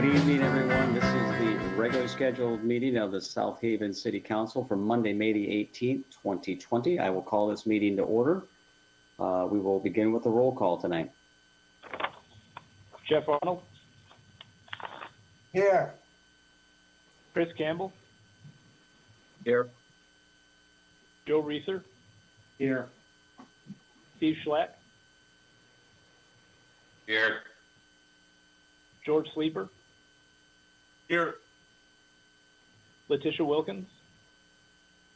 Good evening, everyone. This is the regularly scheduled meeting of the South Haven City Council for Monday, May the 18th, 2020. I will call this meeting to order. We will begin with a roll call tonight. Jeff Arnold. Here. Chris Campbell. Here. Joe Reeser. Here. Steve Schlack. Here. George Sleeper. Here. Letitia Wilkins.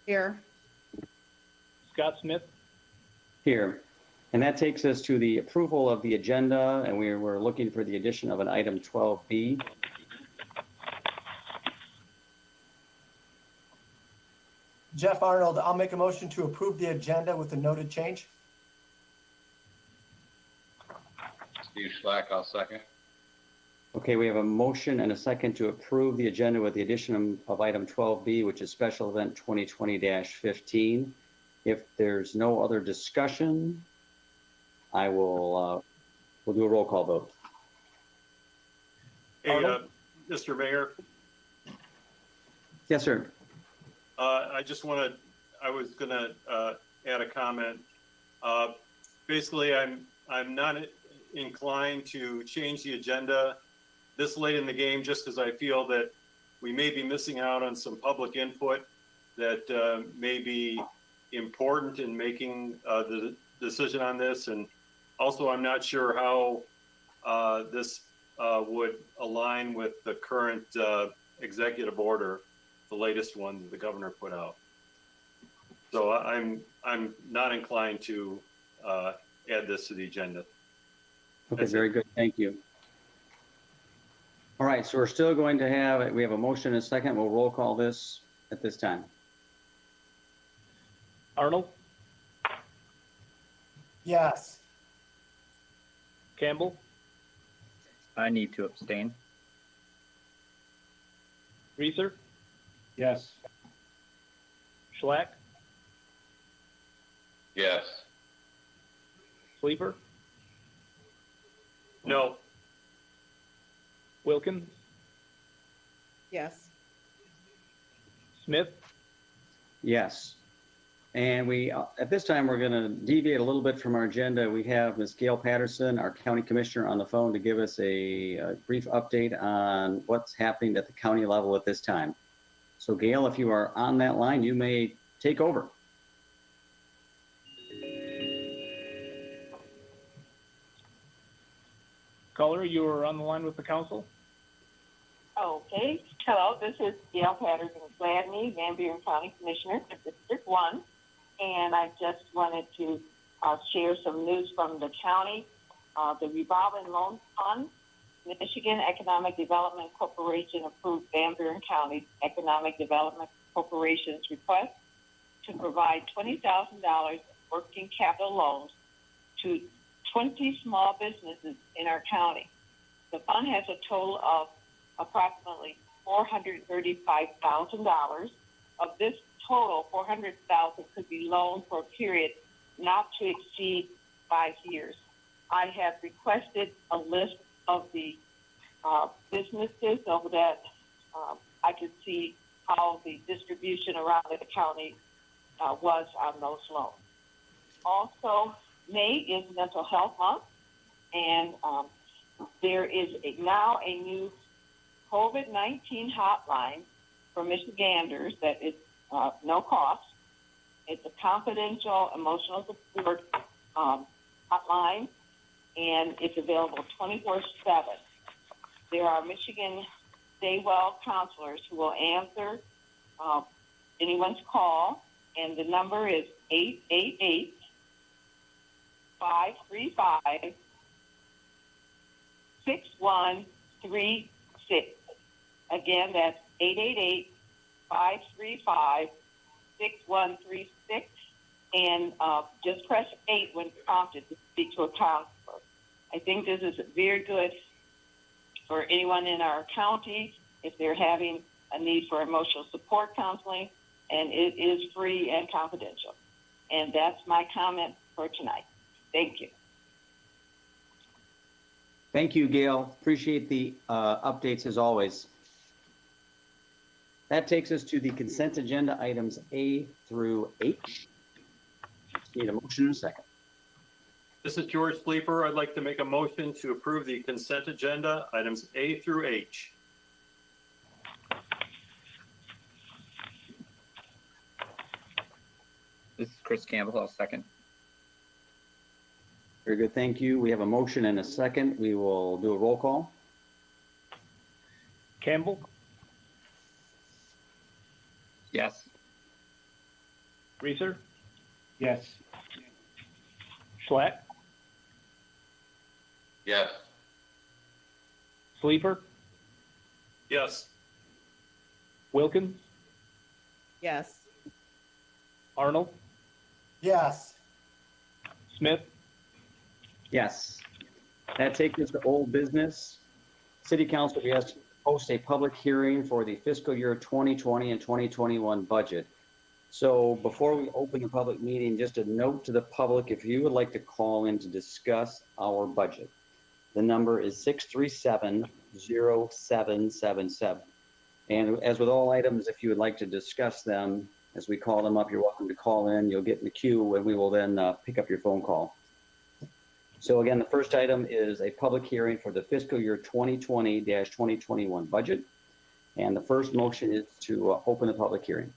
Here. Scott Smith. Here. And that takes us to the approval of the agenda, and we're looking for the addition of an item 12B. Jeff Arnold, I'll make a motion to approve the agenda with the noted change. Steve Schlack, I'll second. Okay, we have a motion and a second to approve the agenda with the addition of item 12B, which is special event 2020-15. If there's no other discussion, I will, we'll do a roll call vote. Hey, Mr. Mayor. Yes, sir. I was gonna add a comment. Basically, I'm not inclined to change the agenda this late in the game, just because I feel that we may be missing out on some public input that may be important in making the decision on this. And also, I'm not sure how this would align with the current executive order, the latest one that the governor put out. So I'm not inclined to add this to the agenda. Okay, very good. Thank you. All right, so we're still going to have, we have a motion and a second. We'll roll call this at this time. Arnold. Yes. Campbell. I need to abstain. Reeser. Yes. Schlack. Yes. Sleeper. No. Wilkins. Yes. Smith. Yes. And we, at this time, we're going to deviate a little bit from our agenda. We have Ms. Gail Patterson, our county commissioner, on the phone to give us a brief update on what's happening at the county level at this time. So Gail, if you are on that line, you may take over. Caller, you are on the line with the council. Okay. Hello, this is Gail Patterson-Gladney, Van Buren County Commissioner for District 1. And I just wanted to share some news from the county. The revolving loan fund, Michigan Economic Development Corporation approved Van Buren County Economic Development Corporation's request to provide $20,000 working capital loans to 20 small businesses in our county. The fund has a total of approximately $435,000. Of this total, $400,000 could be loaned for a period not to exceed 5 years. I have requested a list of the businesses so that I could see how the distribution around the county was on those loans. Also, May is Mental Health Month, and there is now a new COVID-19 hotline for Michiganders that is no cost. It's a confidential emotional support hotline, and it's available 24/7. There are Michigan Stay Well counselors who will answer anyone's call, and the number is 888-535-6136. Again, that's 888-535-6136. And just press 8 when prompted to speak to a counselor. I think this is very good for anyone in our county if they're having a need for emotional support counseling, and it is free and confidential. And that's my comment for tonight. Thank you. Thank you, Gail. Appreciate the updates as always. That takes us to the consent agenda items A through H. Need a motion in a second. This is George Sleeper. I'd like to make a motion to approve the consent agenda, items A through H. This is Chris Campbell. I'll second. Very good, thank you. We have a motion and a second. We will do a roll call. Campbell, Yes. Reeser, Yes. Schlack, Yes. Sleeper, Yes. Wilkins, Yes. Arnold, Yes. Smith, Yes. That takes us to old business. City Council, we asked to host a public hearing for the fiscal year 2020 and 2021 budget. So before we open the public meeting, just a note to the public, if you would like to call in to discuss our budget, the number is 637-0777. And as with all items, if you would like to discuss them, as we call them up, you're welcome to call in. You'll get in the queue and we will then pick up your phone call. So again, the first item is a public hearing for the fiscal year 2020-2021 budget. And the first motion is to open the public hearing.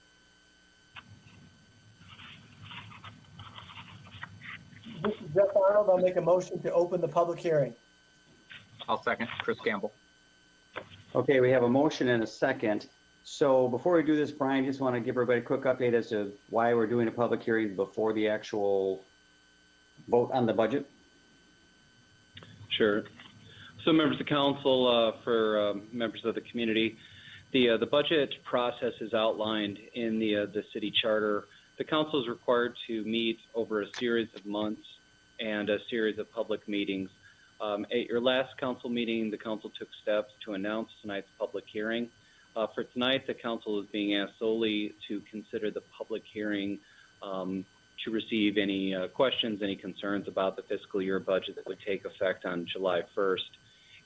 This is Jeff Arnold. I'll make a motion to open the public hearing. I'll second. Chris Campbell. Okay, we have a motion and a second. So before we do this, Brian, just want to give everybody a quick update as to why we're doing a public hearing before the actual vote on the budget. Sure. So members of council, for members of the community, the budget process is outlined in the city charter. The council is required to meet over a series of months and a series of public meetings. At your last council meeting, the council took steps to announce tonight's public hearing. For tonight, the council is being asked solely to consider the public hearing to receive any questions, any concerns about the fiscal year budget that would take effect on July 1st.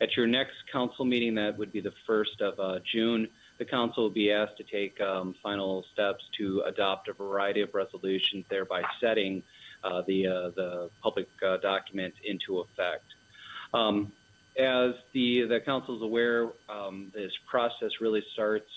At your next council meeting, that would be the 1st of June, the council will be asked to take final steps to adopt a variety of resolutions, thereby setting the public document into effect. As the council is aware, this process really starts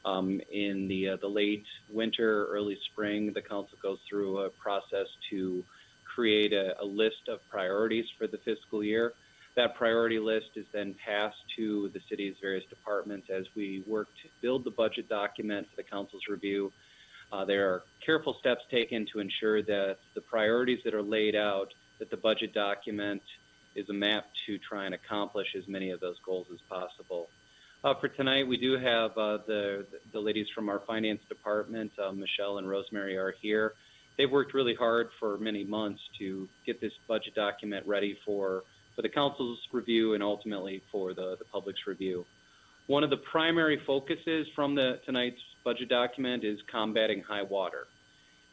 in the late winter, early spring. The council goes through a process to create a list of priorities for the fiscal year. That priority list is then passed to the city's various departments as we work to build the budget document for the council's review. There are careful steps taken to ensure that the priorities that are laid out, that the budget document is a map to try and accomplish as many of those goals as possible. For tonight, we do have the ladies from our finance department, Michelle and Rosemary, are here. They've worked really hard for many months to get this budget document ready for the council's review and ultimately for the public's review. One of the primary focuses from tonight's budget document is combating high water.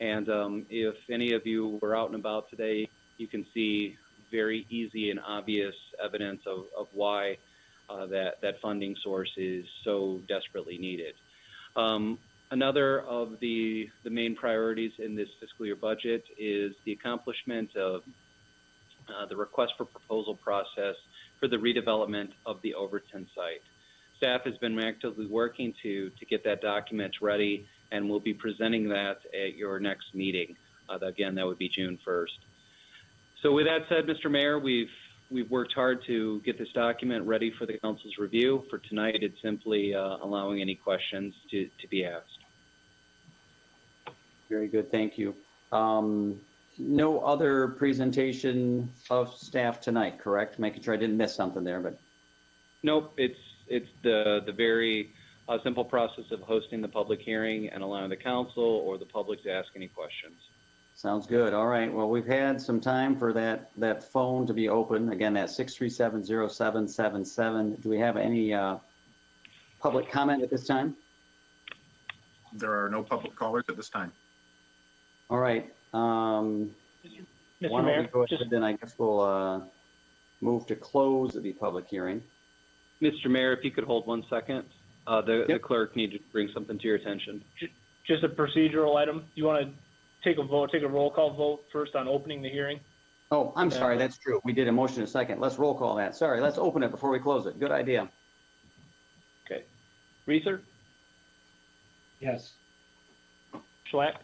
And if any of you were out and about today, you can see very easy and obvious evidence of why that funding source is so desperately needed. Another of the main priorities in this fiscal year budget is the accomplishment of the request for proposal process for the redevelopment of the Overton site. Staff has been actively working to get that document ready, and we'll be presenting that at your next meeting. Again, that would be June 1st. So with that said, Mr. Mayor, we've worked hard to get this document ready for the council's review. For tonight, it's simply allowing any questions to be asked. Very good, thank you. No other presentation of staff tonight, correct? Making sure I didn't miss something there, but. Nope, it's the very simple process of hosting the public hearing and allowing the council or the public to ask any questions. Sounds good. All right. Well, we've had some time for that phone to be open. Again, that's 637-0777. Do we have any public comment at this time? There are no public callers at this time. All right. Why Mr. don't we Mayor, go ahead, then I guess we'll move to close the public hearing. Mr. Mayor, if you could hold 1 second, the Yep. clerk needs to bring something to your attention. Just a procedural item. You want to take a roll call vote first on opening the hearing? Oh, I'm sorry, that's true. We did a motion in a second. Let's roll call that. Sorry, let's open it before we close it. Good idea. Okay. Reeser, Yes. Schlack,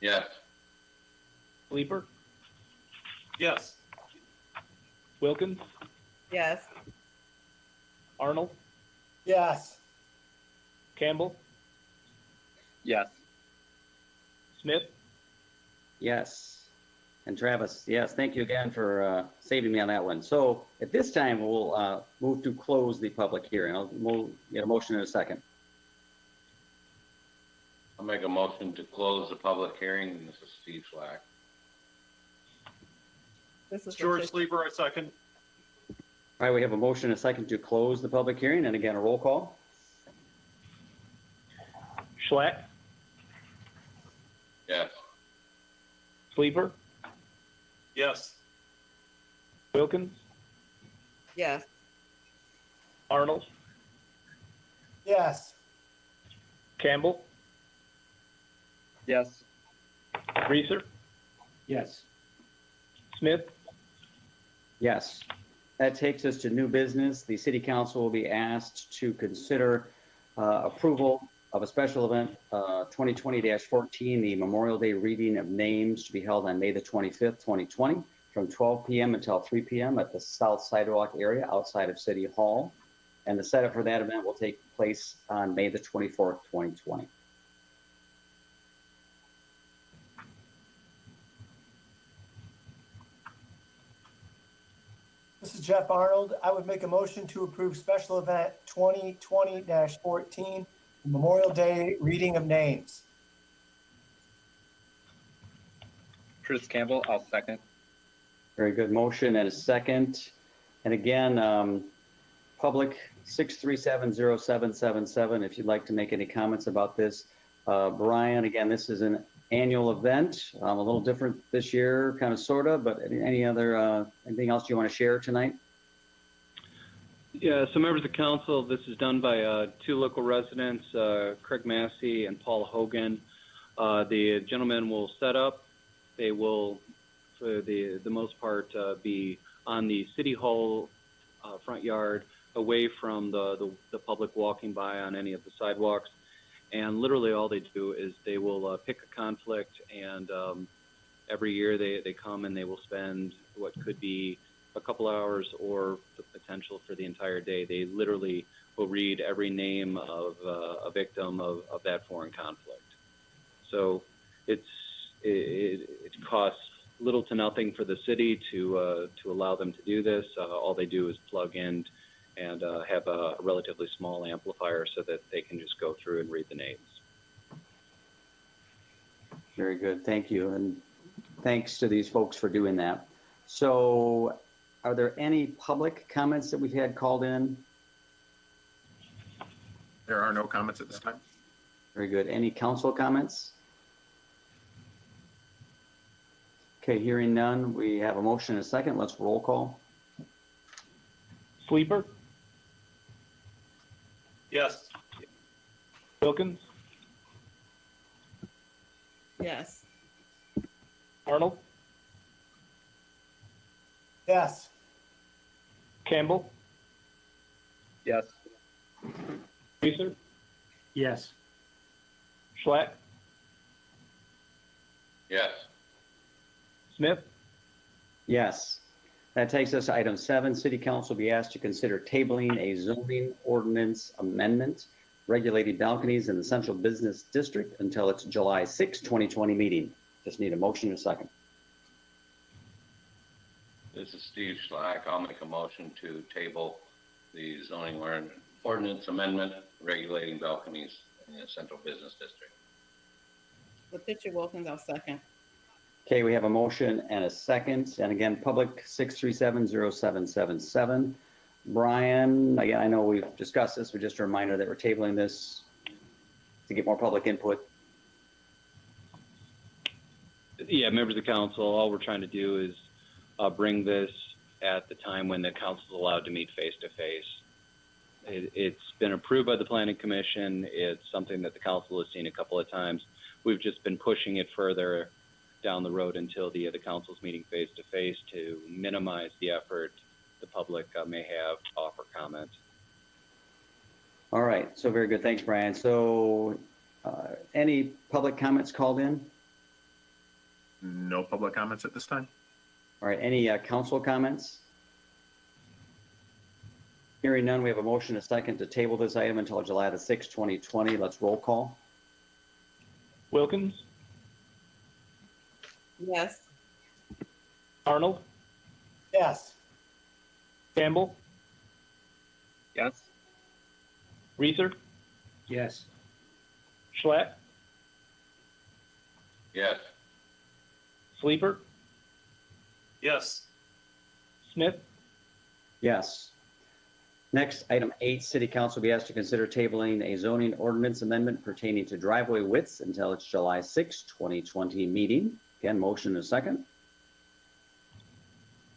Yes. Sleeper, Yes. Wilkins, Yes. Arnold, Yes. Campbell, Yes. Smith, Yes. And Travis, yes, thank you again for saving me on that one. So at this time, we'll move to close the public hearing. We'll get a motion in a second. I'll make a motion to close the public hearing. This is Steve Schlack. This is George Patricia. Sleeper, I second. All right, we have a motion and a second to close the public hearing, and again, a roll call. Schlack, Yes. Sleeper, Yes. Wilkins, Yes. Arnold, Yes. Campbell, Yes. Reeser, Yes. Smith, Yes. That takes us to new business. The city council will be asked to consider approval of a special event, 2020-14, the Memorial Day reading of names to be held on May the 25th, 2020, from 12 p.m. until 3 p.m. at the South Sidewalk area outside of City Hall. And the setup for that event will take place on May the 24th, 2020. This is Jeff Arnold. I would make a motion to approve special event 2020-14, Memorial Day reading of names. Chris Campbell, I'll second. Very good motion and a second. And again, public 6370777, if you'd like to make any comments about this. Brian, again, this is an annual event, a little different this year, kind of, sort of, but any other, anything else you want to share tonight? Yeah, so members of council, this is done by two local residents, Craig Massey and Paul Hogan. The gentlemen will set up. They will, for the most part, be on the City Hall front yard, away from the public walking by on any of the sidewalks. And literally all they do is they will pick a conflict, and every year they come and they will spend what could be a couple hours or the potential for the entire day. They literally will read every name of a victim of that foreign conflict. So it costs little to nothing for the city to allow them to do this. All they do is plug in and have a relatively small amplifier so that they can just go through and read the names. Very good, thank you. And thanks to these folks for doing that. So are there any public comments that we've had called in? There are no comments at this time. Very good. Any council comments? Okay, hearing none, we have a motion and a second. Let's roll call. Sleeper, Yes. Wilkins, Yes. Arnold, Yes. Campbell, Yes. Reeser, Yes. Schlack, Yes. Smith, Yes. That takes us to item 7. City Council will be asked to consider tabling a zoning ordinance amendment regulating balconies in the Central Business District until its July 6, 2020 meeting. Just need a motion and a second. This is Steve Schlack. I'll make a motion to table the zoning ordinance amendment regulating balconies in the Central Business District. Patricia Wilkins, I'll second. Okay, we have a motion and a second. And again, public 6370777. Brian, again, I know we've discussed this, but just a reminder that we're tabling this to get more public input. Yeah, members of council, all we're trying to do is bring this at the time when the council is allowed to meet face to face. It's been approved by the Planning Commission. It's something that the council has seen a couple of times. We've just been pushing it further down the road until the council's meeting face to face to minimize the effort the public may have to offer comment. All right, so very good. Thanks, Brian. So any public comments called in? No public comments at this time. All right, any council comments? Hearing none, we have a motion, a second to table this item until July the 6th, 2020. Let's roll call. Wilkins, Yes. Arnold, Yes. Campbell, Yes. Reeser, Yes. Schlatt, Yes. Sleeper, Yes. Smith, Yes. Next, item 8, City Council will be asked to consider tabling a zoning ordinance amendment pertaining to driveway widths until its July 6, 2020 meeting. Again, motion and a second.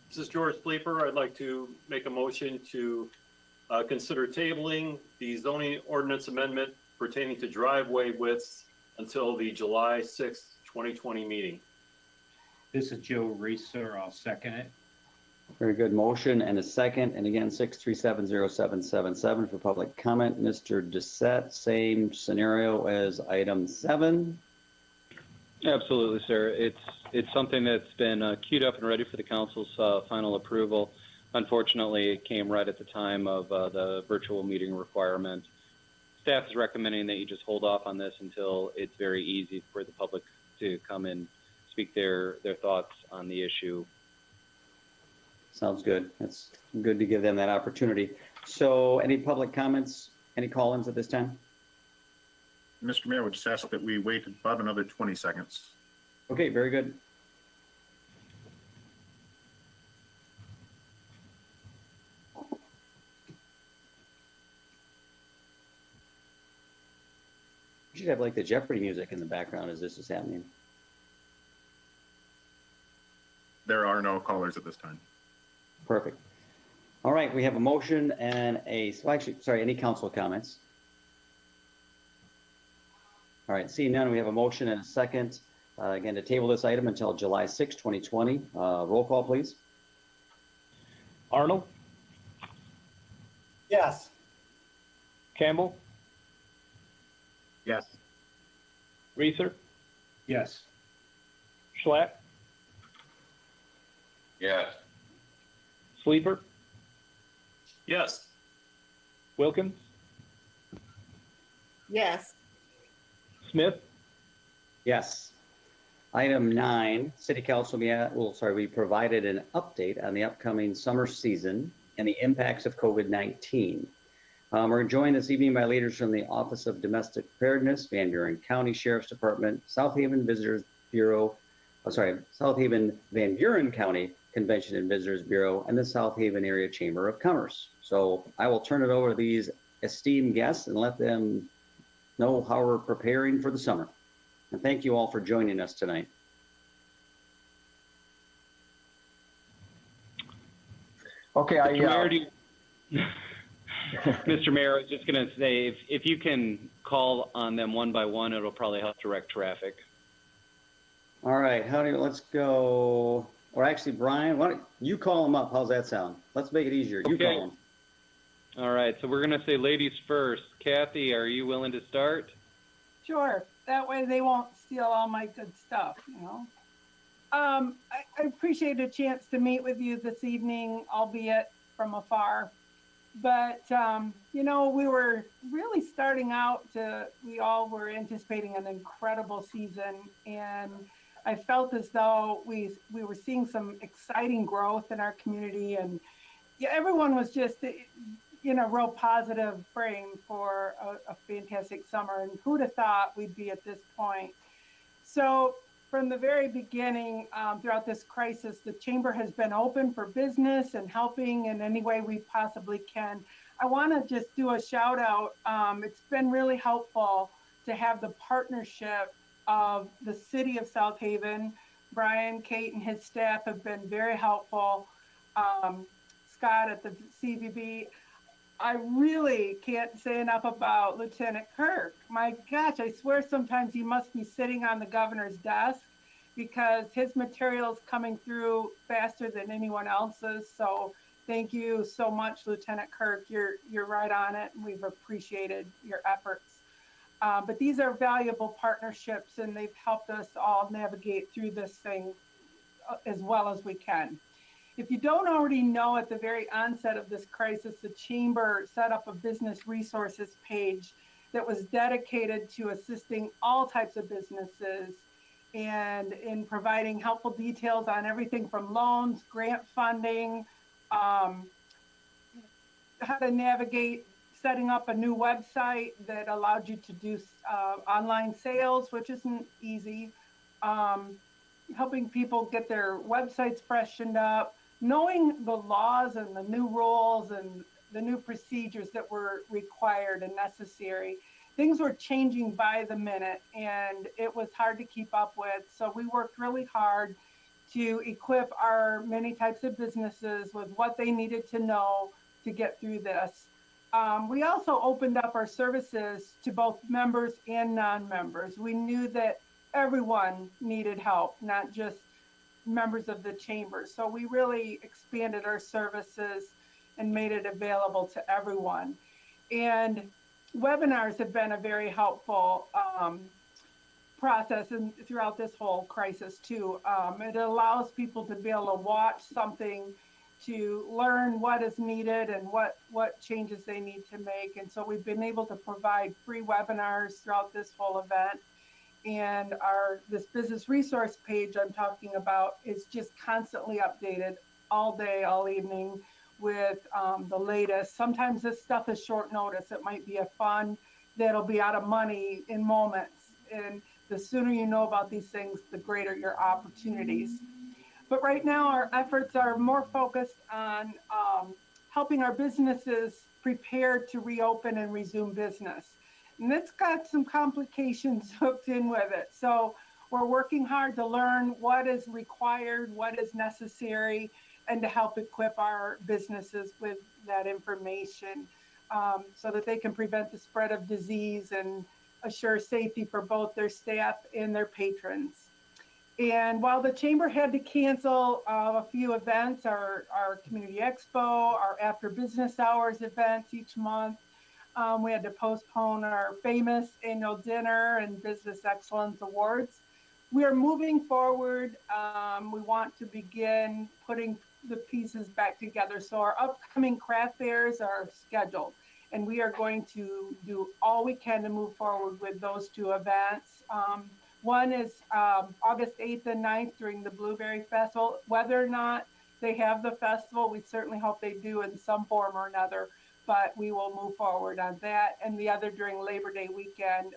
This is George Sleeper. I'd like to make a motion to consider tabling the zoning ordinance amendment pertaining to driveway widths until the July 6th, 2020 meeting. This is Joe Reeser. I'll second it. Very good motion and a second. And again, 6370777 for public comment. Mr. Doucette, same scenario as item 7. Absolutely, sir. It's something that's been queued up and ready for the council's final approval. Unfortunately, it came right at the time of the virtual meeting requirement. Staff is recommending that you just hold off on this until it's very easy for the public to come and speak their thoughts on the issue. Sounds good. It's good to give them that opportunity. So any public comments, any call-ins at this time? Mr. Mayor, I would just ask that we wait about another 20 seconds. Okay, very good. You should have like the Jeopardy music in the background as this is happening. There are no callers at this time. Perfect. All right, we have a motion and any council comments? All right, seeing none, we have a motion and a second, again, to table this item until July 6, 2020. Roll call, please. Arnold, Yes. Campbell, Yes. Reeser, Yes. Schlatt, Yes. Sleeper, Yes. Wilkins, Yes. Smith, Yes. Item 9, City Council we provided an update on the upcoming summer season and the impacts of COVID-19. We're joined this evening by leaders from the Office of Domestic Preparedness, Van Buren County Sheriff's Department, South Haven Van Buren County Convention and Visitors Bureau, and the South Haven Area Chamber of Commerce. So I will turn it over to these esteemed guests and let them know how we're preparing for the summer. And thank you all for joining us tonight. Okay, Mr. Mayor, I was just going to say, if you can call on them one by one, it'll probably help direct traffic. All right, let's go. Or actually, Brian, why don't you call them up? How's that sound? Let's make it easier. You Okay. call them. All right, so we're going to say ladies first. Kathy, are you willing to start? Sure. That way they won't steal all my good stuff, you know. I appreciate a chance to meet with you this evening, albeit from afar. But, you know, we were really starting out we all were anticipating an incredible season. And I felt as though we were seeing some exciting growth in our community. And yeah, everyone was just in a real positive frame for a fantastic summer. And who'd have thought we'd be at this point? So from the very beginning, throughout this crisis, the Chamber has been open for business and helping in any way we possibly can. I want to just do a shout out. It's been really helpful to have the partnership of the City of South Haven. Brian, Kate, and his staff have been very helpful. Scott at the CVB. I really can't say enough about Lieutenant Kirk. My gosh, I swear sometimes he must be sitting on the governor's desk because his material's coming through faster than anyone else's. So thank you so much, Lieutenant Kirk. You're right on it, and we've appreciated your efforts. But these are valuable partnerships, and they've helped us all navigate through this thing as well as we can. If you don't already know, at the very onset of this crisis, the Chamber set up a business resources page that was dedicated to assisting all types of businesses and in providing helpful details on everything from loans, grant funding, how to navigate setting up a new website that allowed you to do online sales, which isn't easy, helping people get their websites freshened up, knowing the laws and the new rules and the new procedures that were required and necessary. Things were changing by the minute, and it was hard to keep up with. So we worked really hard to equip our many types of businesses with what they needed to know to get through this. We also opened up our services to both members and non-members. We knew that everyone needed help, not just members of the chamber. So we really expanded our services and made it available to everyone. And webinars have been a very helpful process throughout this whole crisis too. It allows people to be able to watch something to learn what is needed and what changes they need to make. And so we've been able to provide free webinars throughout this whole event. And this business resource page I'm talking about is just constantly updated all day, all evening with the latest. Sometimes this stuff is short notice. It might be a fund that'll be out of money in moments. And the sooner you know about these things, the greater your opportunities. But right now our efforts are more focused on helping our businesses prepare to reopen and resume business. And it's got some complications hooked in with it. So we're working hard to learn what is required, what is necessary, and to help equip our businesses with that information so that they can prevent the spread of disease and assure safety for both their staff and their patrons. And while the Chamber had to cancel a few events, our Community Expo, our After Business Hours events each month, we had to postpone our famous annual dinner and Business Excellence Awards. We are moving forward. We want to begin putting the pieces back together. So our upcoming craft fairs are scheduled, and we are going to do all we can to move forward with those two events. One is August 8th and 9th during the Blueberry Festival. Whether or not they have the festival, we certainly hope they do in some form or another, but we will move forward on that. And the other during Labor Day weekend,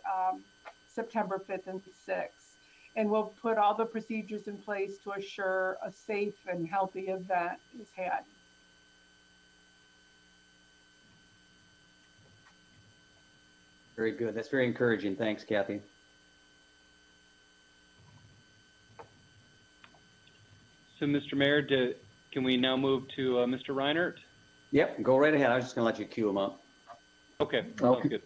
September 5th and 6th. And we'll put all the procedures in place to assure a safe and healthy event is had. Very good. That's very encouraging. Thanks, Kathy. So, Mr. Mayor, can we now move to Mr. Reinert? Yep, go right ahead. I was just going to let you cue him up. Okay, sounds good.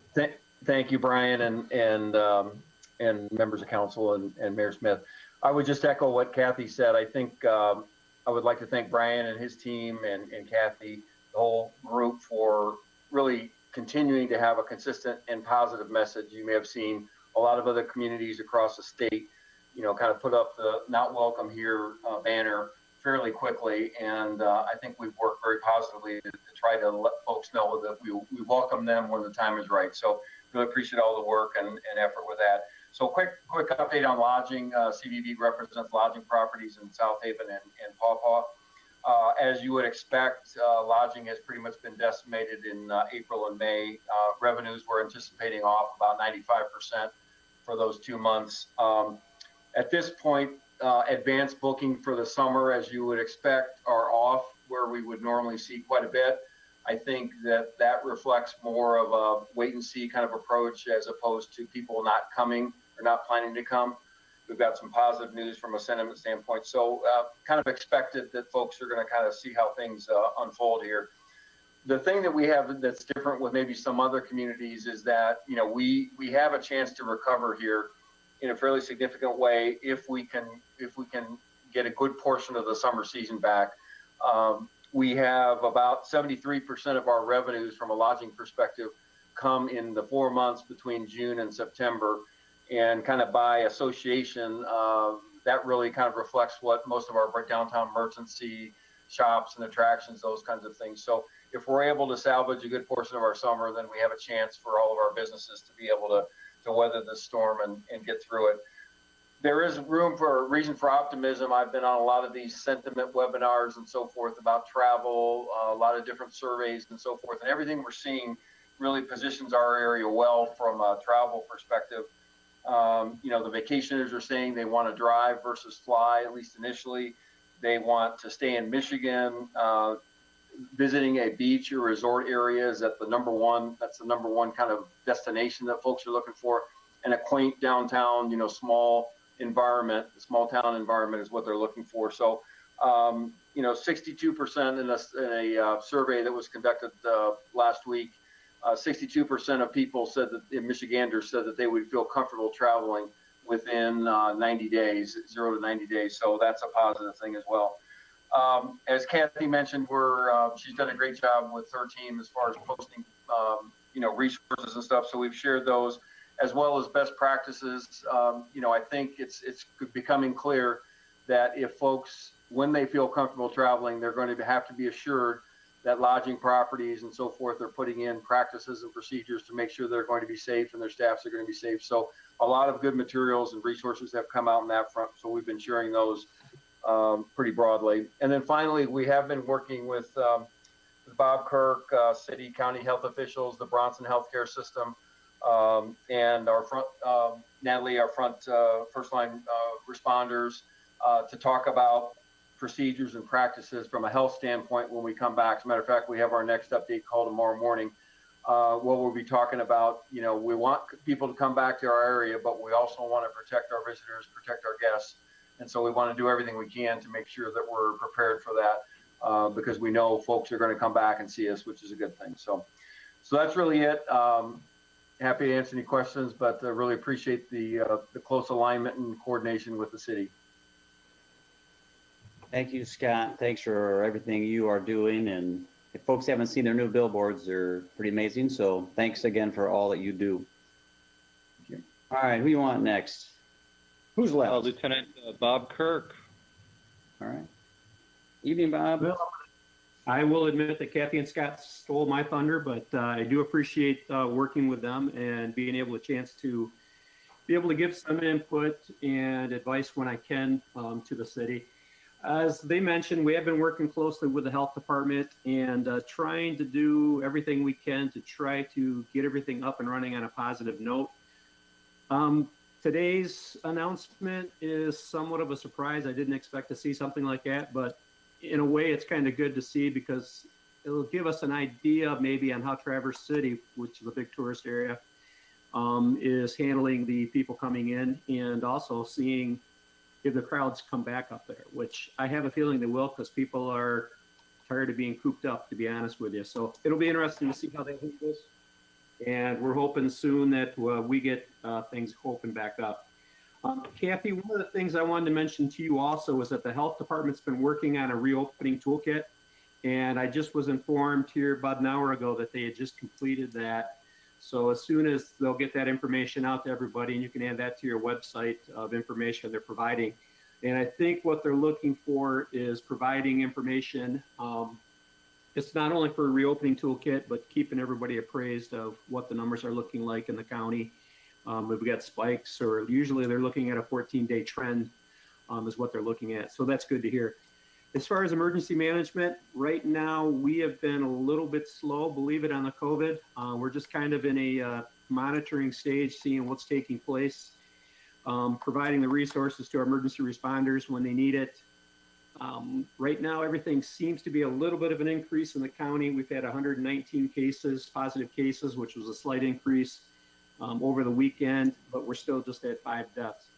Thank you, Brian, and members of council and Mayor Smith. I would just echo what Kathy said. I think I would like to thank Brian and his team and Kathy, the whole group, for really continuing to have a consistent and positive message. You may have seen a lot of other communities across the state, kind of put up the "Not Welcome Here" banner fairly quickly, and I think we've worked very positively to try to let folks know that we welcome them when the time is right. So really appreciate all the work and effort with that. So quick update on lodging. CVB represents lodging properties in South Haven and Paw Paw. As you would expect, lodging has pretty much been decimated in April and May. Revenues we're anticipating off about 95% for those 2 months. At this point, advanced booking for the summer, as you would expect, are off where we would normally see quite a bit. I think that reflects more of a wait and see kind of approach as opposed to people not coming or not planning to come. We've got some positive news from a sentiment standpoint. So kind of expected that folks are going to kind of see how things unfold here. The thing that we have that's different with maybe some other communities is that, you know, we have a chance to recover here in a fairly significant way if we can get a good portion of the summer season back. We have about 73% of our revenues from a lodging perspective come in the 4 months between June and September. And kind of by association, that really kind of reflects what most of our downtown merchants see, shops and attractions, those kinds of things. So if we're able to salvage a good portion of our summer, then we have a chance for all of our businesses to be able to weather this storm and get through it. There is reason for optimism. I've been on a lot of these sentiment webinars and so forth about travel, a lot of different surveys and so forth, and everything we're seeing really positions our area well from a travel perspective. You know, the vacationers are saying they want to drive versus fly, at least initially. They want to stay in Michigan. Visiting a beach or resort area is that's the number one kind of destination that folks are looking for. And a quaint downtown, you know, small town environment is what they're looking for. So, you know, 62% in a survey that was conducted last week, 62% of people said that Michiganders said that they would feel comfortable traveling within 90 days, 0 to 90 days. So that's a positive thing as well. As Kathy mentioned, she's done a great job with her team as far as posting, you know, resources and stuff. So we've shared those as well as best practices. You know, I think it's becoming clear that if folks, when they feel comfortable traveling, they're going to have to be assured that lodging properties and so forth are putting in practices and procedures to make sure they're going to be safe and their staffs are going to be safe. So a lot of good materials and resources have come out on that front. So we've been sharing those pretty broadly. And then finally, we have been working with Bob Kirk, city, county health officials, the Bronson healthcare system, and our front, Natalie, our first line responders, to talk about procedures and practices from a health standpoint when we come back. As a matter of fact, we have our next update call tomorrow morning. What we'll be talking about, you know, we want people to come back to our area, but we also want to protect our visitors, protect our guests. And so we want to do everything we can to make sure that we're prepared for that, because we know folks are going to come back and see us, which is a good thing. So that's really it. Happy to answer any questions, but really appreciate the close alignment and coordination with the city. Thank you, Scott. Thanks for everything you are doing. And if folks haven't seen their new billboards, they're pretty amazing. So thanks again for all that you do. All right, who you want next? Who's left? Lieutenant Bob Kirk. All right. Evening, Bob. Well, I will admit that Kathy and Scott stole my thunder, but I do appreciate working with them and being able to chance to be able to give some input and advice when I can to the city. As they mentioned, we have been working closely with the health department and trying to do everything we can to try to get everything up and running on a positive note. Today's announcement is somewhat of a surprise. I didn't expect to see something like that, but in a way it's kind of good to see because it'll give us an idea maybe on how Traverse City, which is a big tourist area, is handling the people coming in, and also seeing if the crowds come back up there, which I have a feeling they will, because people are tired of being cooped up, to be honest with you. So it'll be interesting to see how they do this. And we're hoping soon that we get things open back up. Kathy, one of the things I wanted to mention to you also is that the health department's been working on a reopening toolkit. And I just was informed here about an hour ago that they had just completed that. So as soon as they'll get that information out to everybody, and you can add that to your website of information they're providing. And I think what they're looking for is providing information. It's not only for a reopening toolkit, but keeping everybody appraised of what the numbers are looking like in the county. If we got spikes, or usually they're looking at a 14-day trend is what they're looking at. So that's good to hear. As far as emergency management, right now we have been a little bit slow, believe it, on the COVID. We're just kind of in a monitoring stage, seeing what's taking place, providing the resources to our emergency responders when they need it. Right now, everything seems to be a little bit of an increase in the county. We've had 119 cases, positive cases, which was a slight increase over the weekend, but we're still just at 5 deaths.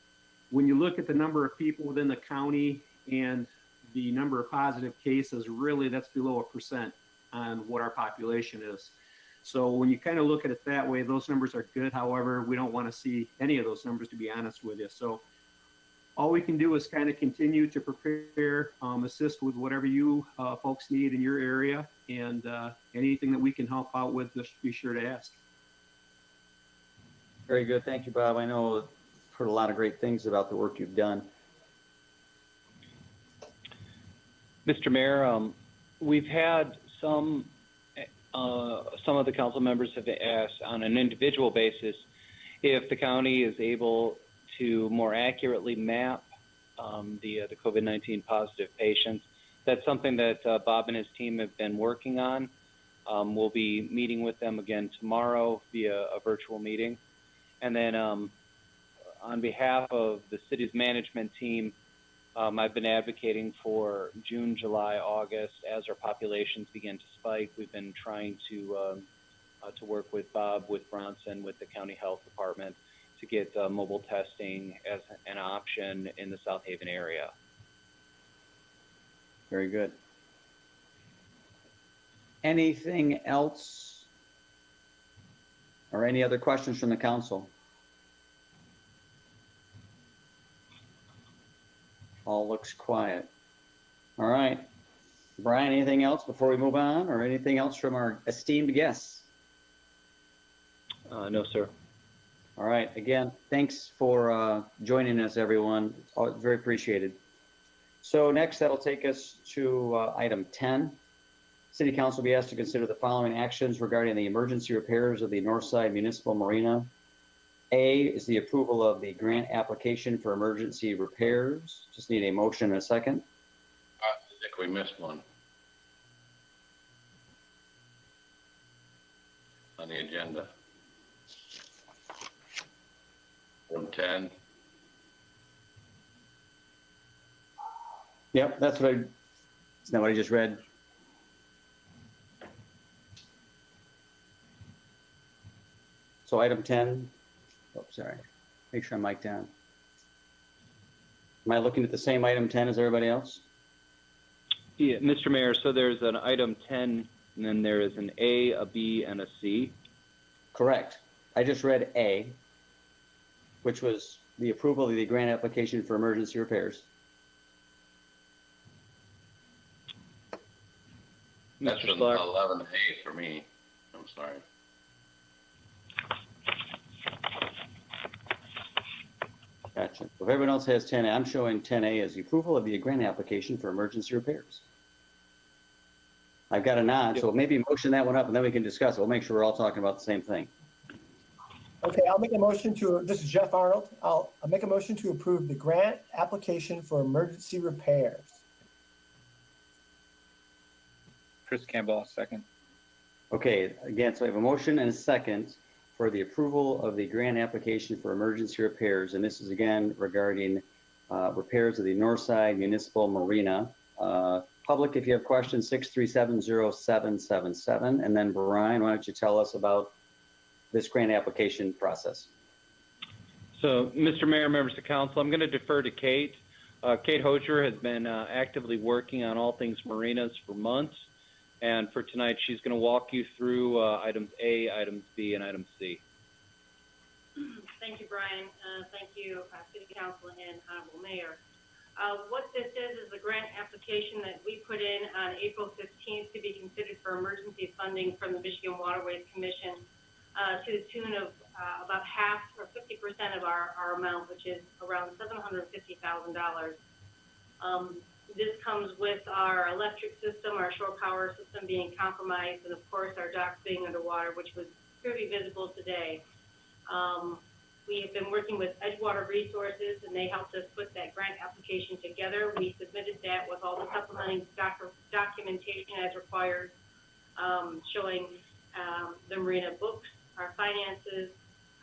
when you look at the number of people within the county and the number of positive cases, really that's below 1% on what our population is. So when you kind of look at it that way, those numbers are good. However, we don't want to see any of those numbers, to be honest with you. So all we can do is kind of continue to prepare, assist with whatever you folks need in your area, and anything that we can help out with, just be sure to ask. Very good. Thank you, Bob. I know I've heard a lot of great things about the work you've done. Mr. Mayor, we've had some of the council members have asked on an individual basis if the county is able to more accurately map the COVID-19 positive patients. That's something that Bob and his team have been working on. We'll be meeting with them again tomorrow via a virtual meeting. And then on behalf of the city's management team, I've been advocating for June, July, August, as our populations begin to spike. We've been trying to work with Bob, with Bronson, with the county health department to get mobile testing as an option in the South Haven area. Very good. Anything else? Or any other questions from the council? All looks quiet. All right. Brian, anything else before we move on, or anything else from our esteemed guests? No, sir. All right. Again, thanks for joining us, everyone. It's very appreciated. So next, that'll take us to item 10. City Council will be asked to consider the following actions regarding the emergency repairs of the Northside Municipal Marina. A is the approval of the grant application for emergency repairs. Just need a motion and a second. I think we missed one on the agenda. 110. Yep, that's what isn't that what I just read? So item 10, oh, sorry, make sure I'm mic'd down. Am I looking at the same item 10 as everybody else? Yeah, Mr. Mayor, so there's an item 10, and then there is an A, a B, and a C. Correct. I just read A, which was the approval of the grant application for emergency repairs. That's an 11A for me. I'm sorry. Gotcha. If everyone else has 10A, I'm showing 10A as the approval of the grant application for emergency repairs. I've got a nod, so maybe motion that one up and then we can discuss it. We'll make sure we're all talking about the same thing. Okay, I'll make a motion to, this is Jeff Arnold. I'll make a motion to approve the grant application for emergency repairs. Chris Campbell, second. Okay, again, so I have a motion and a second for the approval of the grant application for emergency repairs. And this is again regarding repairs of the Northside Municipal Marina. Public, if you have questions, 6370777. And then Brian, why don't you tell us about this grant application process? So, Mr. Mayor, members of council, I'm going to defer to Kate. Kate Hozier has been actively working on all things marinas for months. And for tonight, she's going to walk you through items A, items B, and item C. Thank you, Brian. Thank you, City Council and Honorable Mayor. What this is a grant application that we put in on April 15th to be considered for emergency funding from the Michigan Waterways Commission to the tune of about half or 50% of our amount, which is around $750,000. This comes with our electric system, our shore power system being compromised, and of course our docks being underwater, which was clearly visible today. We have been working with Edgewater Resources, and they helped us put that grant application together. We submitted that with all the supplementing documentation as required, showing the marina books, our finances,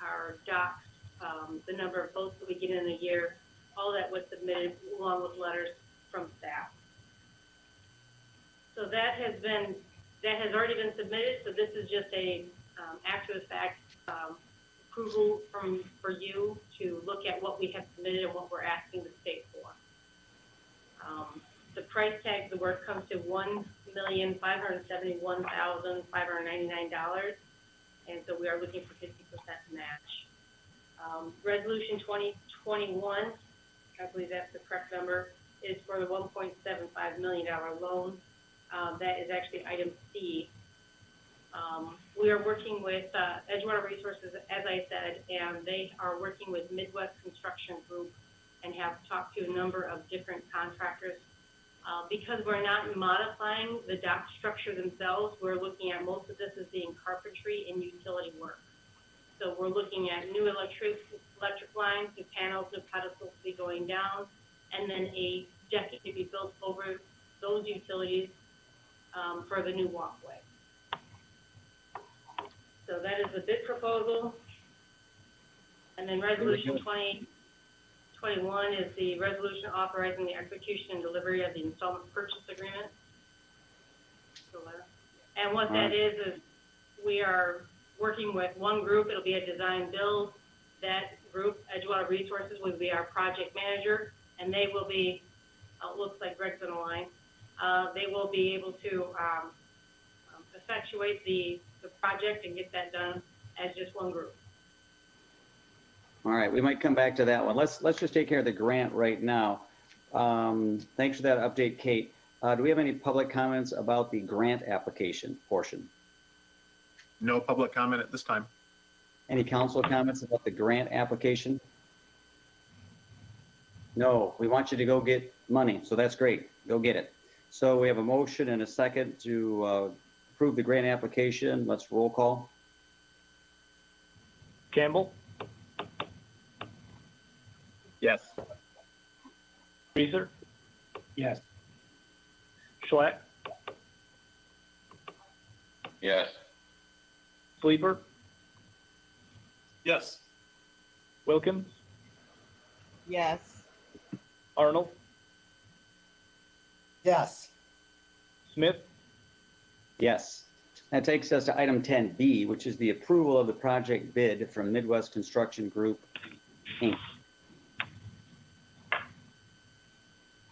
our docks, the number of boats that we get in a year. All that was submitted along with letters from staff. So that has already been submitted. So this is just a after the fact approval for you to look at what we have submitted and what we're asking the state for. The price tag of the work comes to $1,571,599, and so we are looking for 50% match. Resolution 2021, I believe that's the correct number, is for the $1.75 million loan. That is actually item C. We are working with Edgewater Resources, as I said, and they are working with Midwest Construction Group and have talked to a number of different contractors. Because we're not modifying the dock structure themselves, we're looking at most of this as being carpentry and utility work. So we're looking at new electric lines, new panels, new pedestals to be going down, and then a deck to be built over those utilities for the new walkway. So that is the bid proposal. And then resolution 2021 is the resolution authorizing the execution and delivery of the installment purchase agreement. And what that is we are working with one group. It'll be a design build. That group, Edgewater Resources, will be our project manager, and they will be, looks like Greg's on the line, they will be able to effectuate the project and get that done as just one group. All right, we might come back to that one. Let's just take care of the grant right now. Thanks for that update, Kate. Do we have any public comments about the grant application portion? No public comment at this time. Any council comments about the grant application? No, we want you to go get money, so that's great. Go get it. So we have a motion and a second to approve the grant application. Let's roll call. Campbell, Yes. Reeser, Yes. Schlack, Yes. Sleeper, Yes. Wilkins, Yes. Arnold, Yes. Smith, Yes. That takes us to item 10B, which is the approval of the project bid from Midwest Construction Group, Inc.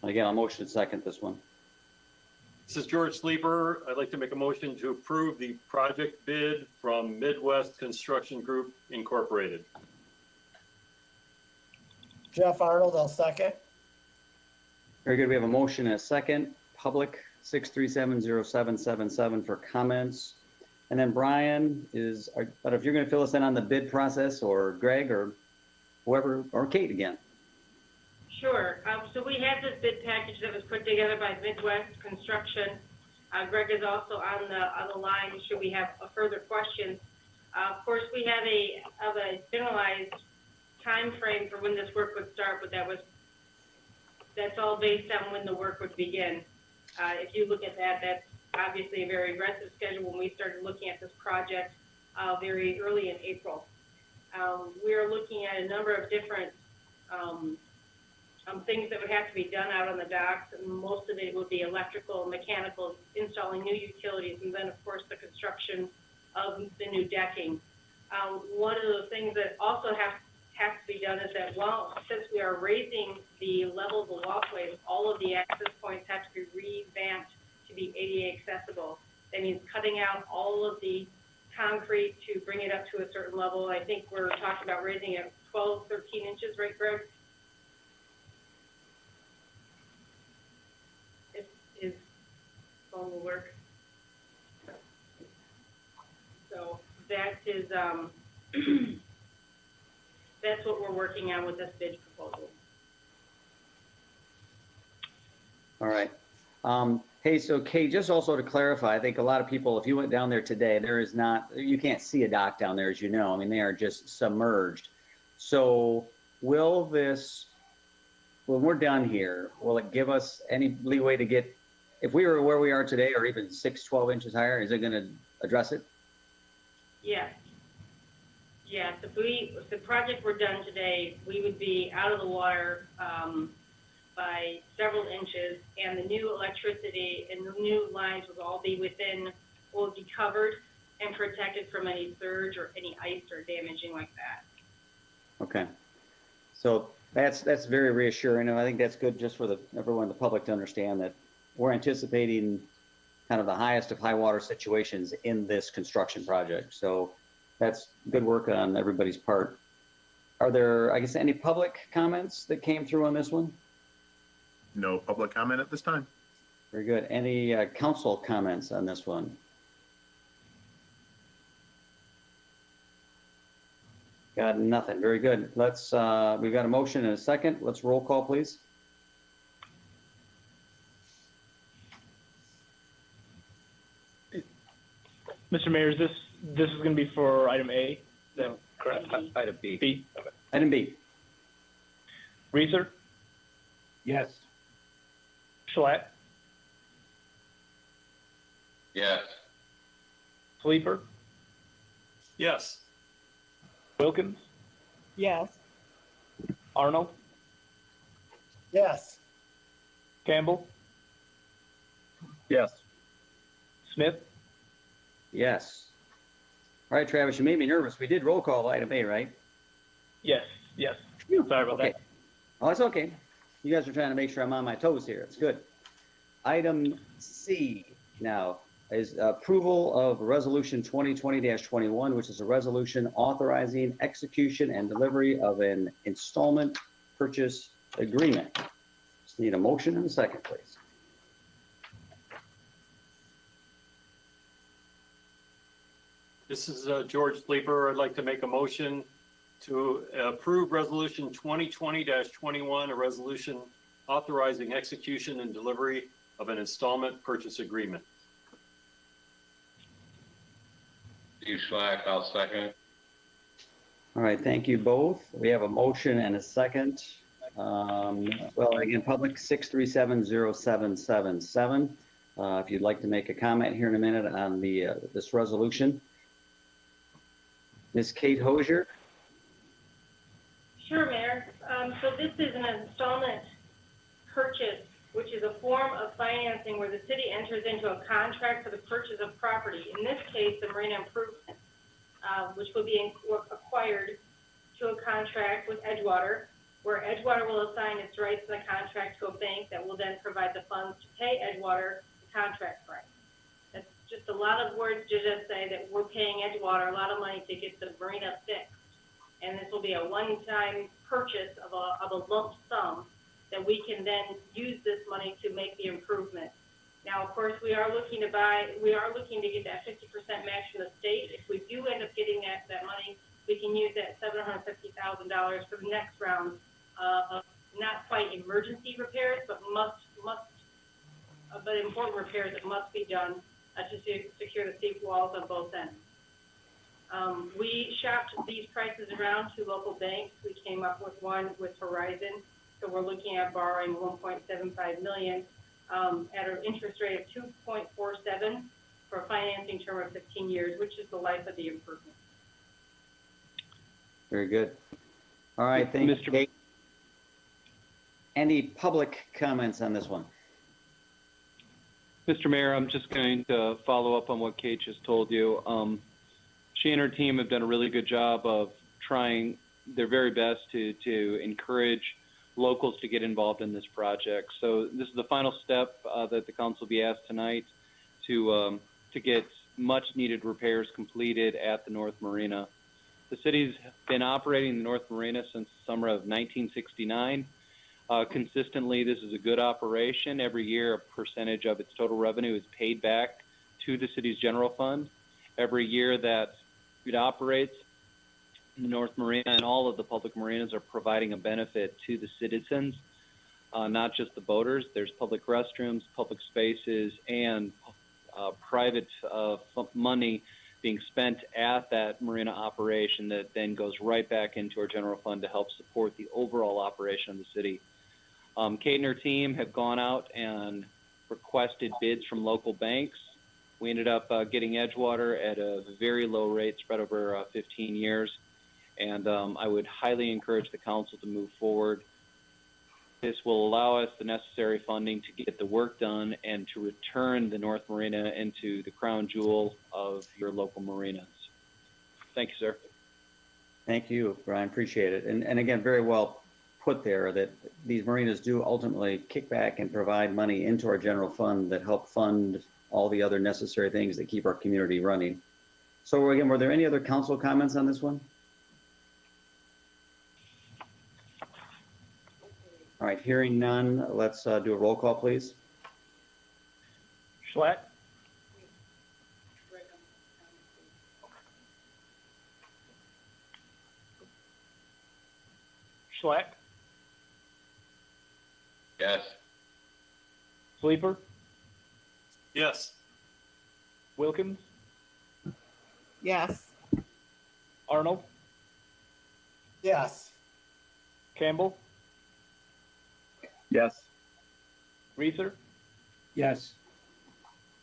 Again, I'll motion to second this one. This is George Sleeper. I'd like to make a motion to approve the project bid from Midwest Construction Group Incorporated. Jeff Arnold, I'll second. Very good. We have a motion and a second. Public 6370777 for comments. And then Brian but if you're going to fill us in on the bid process, or Greg, or whoever, or Kate again. Sure. So we have this bid package that was put together by Midwest Construction. Greg is also on the line should we have a further questions. Of course, we have a generalized time frame for when this work would start, but that's all based on when the work would begin. If you look at that, that's obviously a very aggressive schedule when we started looking at this project very early in April. We are looking at a number of different things that would have to be done out on the docks, and most of it would be electrical, mechanical, installing new utilities, and then of course the construction of the new decking. One of the things that also has to be done is that, well, since we are raising the level of the walkways, all of the access points have to be revamped to be ADA accessible. That means cutting out all of the concrete to bring it up to a certain level. I think we're talking about raising it 12, 13 inches, right, Greg? His phone will work. So that is, that's what we're working on with this bid proposal. All right. Hey, so Kate, just also to clarify, I think a lot of people, if you went down there today, you can't see a dock down there, as you know. I mean, they are just submerged. So will this, when we're done here, will it give us any leeway to get, if we were where we are today, or even 6, 12 inches higher, is it going to address it? Yes. Yes, if the project were done today, we would be out of the water by several inches, and the new electricity and the new lines would all be will be covered. and protected from any surge or any ice or damaging like that. Okay. So that's very reassuring, and I think that's good just for everyone in the public to understand that we're anticipating kind of the highest of high water situations in this construction project. So that's good work on everybody's part. Are there, I guess, any public comments that came through on this one? No public comment at this time. Very good. Any council comments on this one? Got nothing. Very good. Let's, we've got a motion and a second. Let's roll call, please. Mr. Mayor, this is going to be for item A? Is that correct? Item B. B? Okay. Item B. Reeser? Yes. Schlack? Yes. Sleeper? Yes. Wilkins? Yes. Arnold? Yes. Campbell? Yes. Smith? Yes. All right, Travis, you made me nervous. We did roll call item A, right? Yes. Yes. Sorry about Okay. that. Oh, it's okay. You guys are trying to make sure I'm on my toes here. It's good. Item C now is approval of Resolution 2020-21, which is a resolution authorizing execution and delivery of an installment purchase agreement. Just need a motion and a second, please. This is George Sleeper. I'd like to make a motion to approve Resolution 2020-21, a resolution authorizing execution and delivery of an installment purchase agreement. Steve Schlack, I'll second it. All right, thank you both. We have a motion and a second. Well, again, public 6370777. If you'd like to make a comment here in a minute on this resolution. Ms. Kate Hosier. Sure, Mayor. So this is an installment purchase, which is a form of financing where the city enters into a contract for the purchase of property. In this case, the marina improvement, which will be acquired to a contract with Edgewater, where Edgewater will assign its rights in the contract to a bank that will then provide the funds to pay Edgewater the contract price. That's just a lot of words to just say that we're paying Edgewater a lot of money to get the marina fixed. And this will be a one-time purchase of a lump sum that we can then use this money to make the improvement. Now, of course, we are looking to get that 50% match from the state. If we do end up getting that money, we can use that $750,000 for the next round of not quite emergency repairs, but but important repairs that must be done to secure the safe walls on both ends. We shopped these prices around to local banks. We came up with one with Horizon. So we're looking at borrowing $1.75 million at an interest rate of 2.47 for a financing term of 15 years, which is the life of the improvement. Very good. All right, thank you, Kate. Any public comments on this one? Mr. Mayor, I'm just going to follow up on what Kate just told you. She and her team have done a really good job of trying their very best to encourage locals to get involved in this project. So this is the final step that the council will be asked tonight to get much needed repairs completed at the North Marina. The city's been operating the North Marina since the summer of 1969. Consistently, this is a good operation. Every year, a percentage of its total revenue is paid back to the city's general fund. Every year that it operates, the North Marina and all of the public marinas are providing a benefit to the citizens, not just the boaters. There's public restrooms, public spaces, and private money being spent at that marina operation that then goes right back into our general fund to help support the overall operation of the city. Kate and her team have gone out and requested bids from local banks. We ended up getting Edgewater at a very low rate spread over 15 years. And I would highly encourage the council to move forward This will allow us the necessary funding to get the work done and to return the North Marina into the crown jewel of your local marinas. Thank you, sir. Thank you, Brian. Appreciate it. And again, very well put there that these marinas do ultimately kick back and provide money into our general fund that help fund all the other necessary things that keep our community running. So again, were there any other council comments on this one? All right, hearing none, let's do a roll call, please. Schlack? Schlack? Yes. Sleeper? Yes. Wilkins? Yes. Arnold? Yes. Campbell? Yes. Reeser? Yes.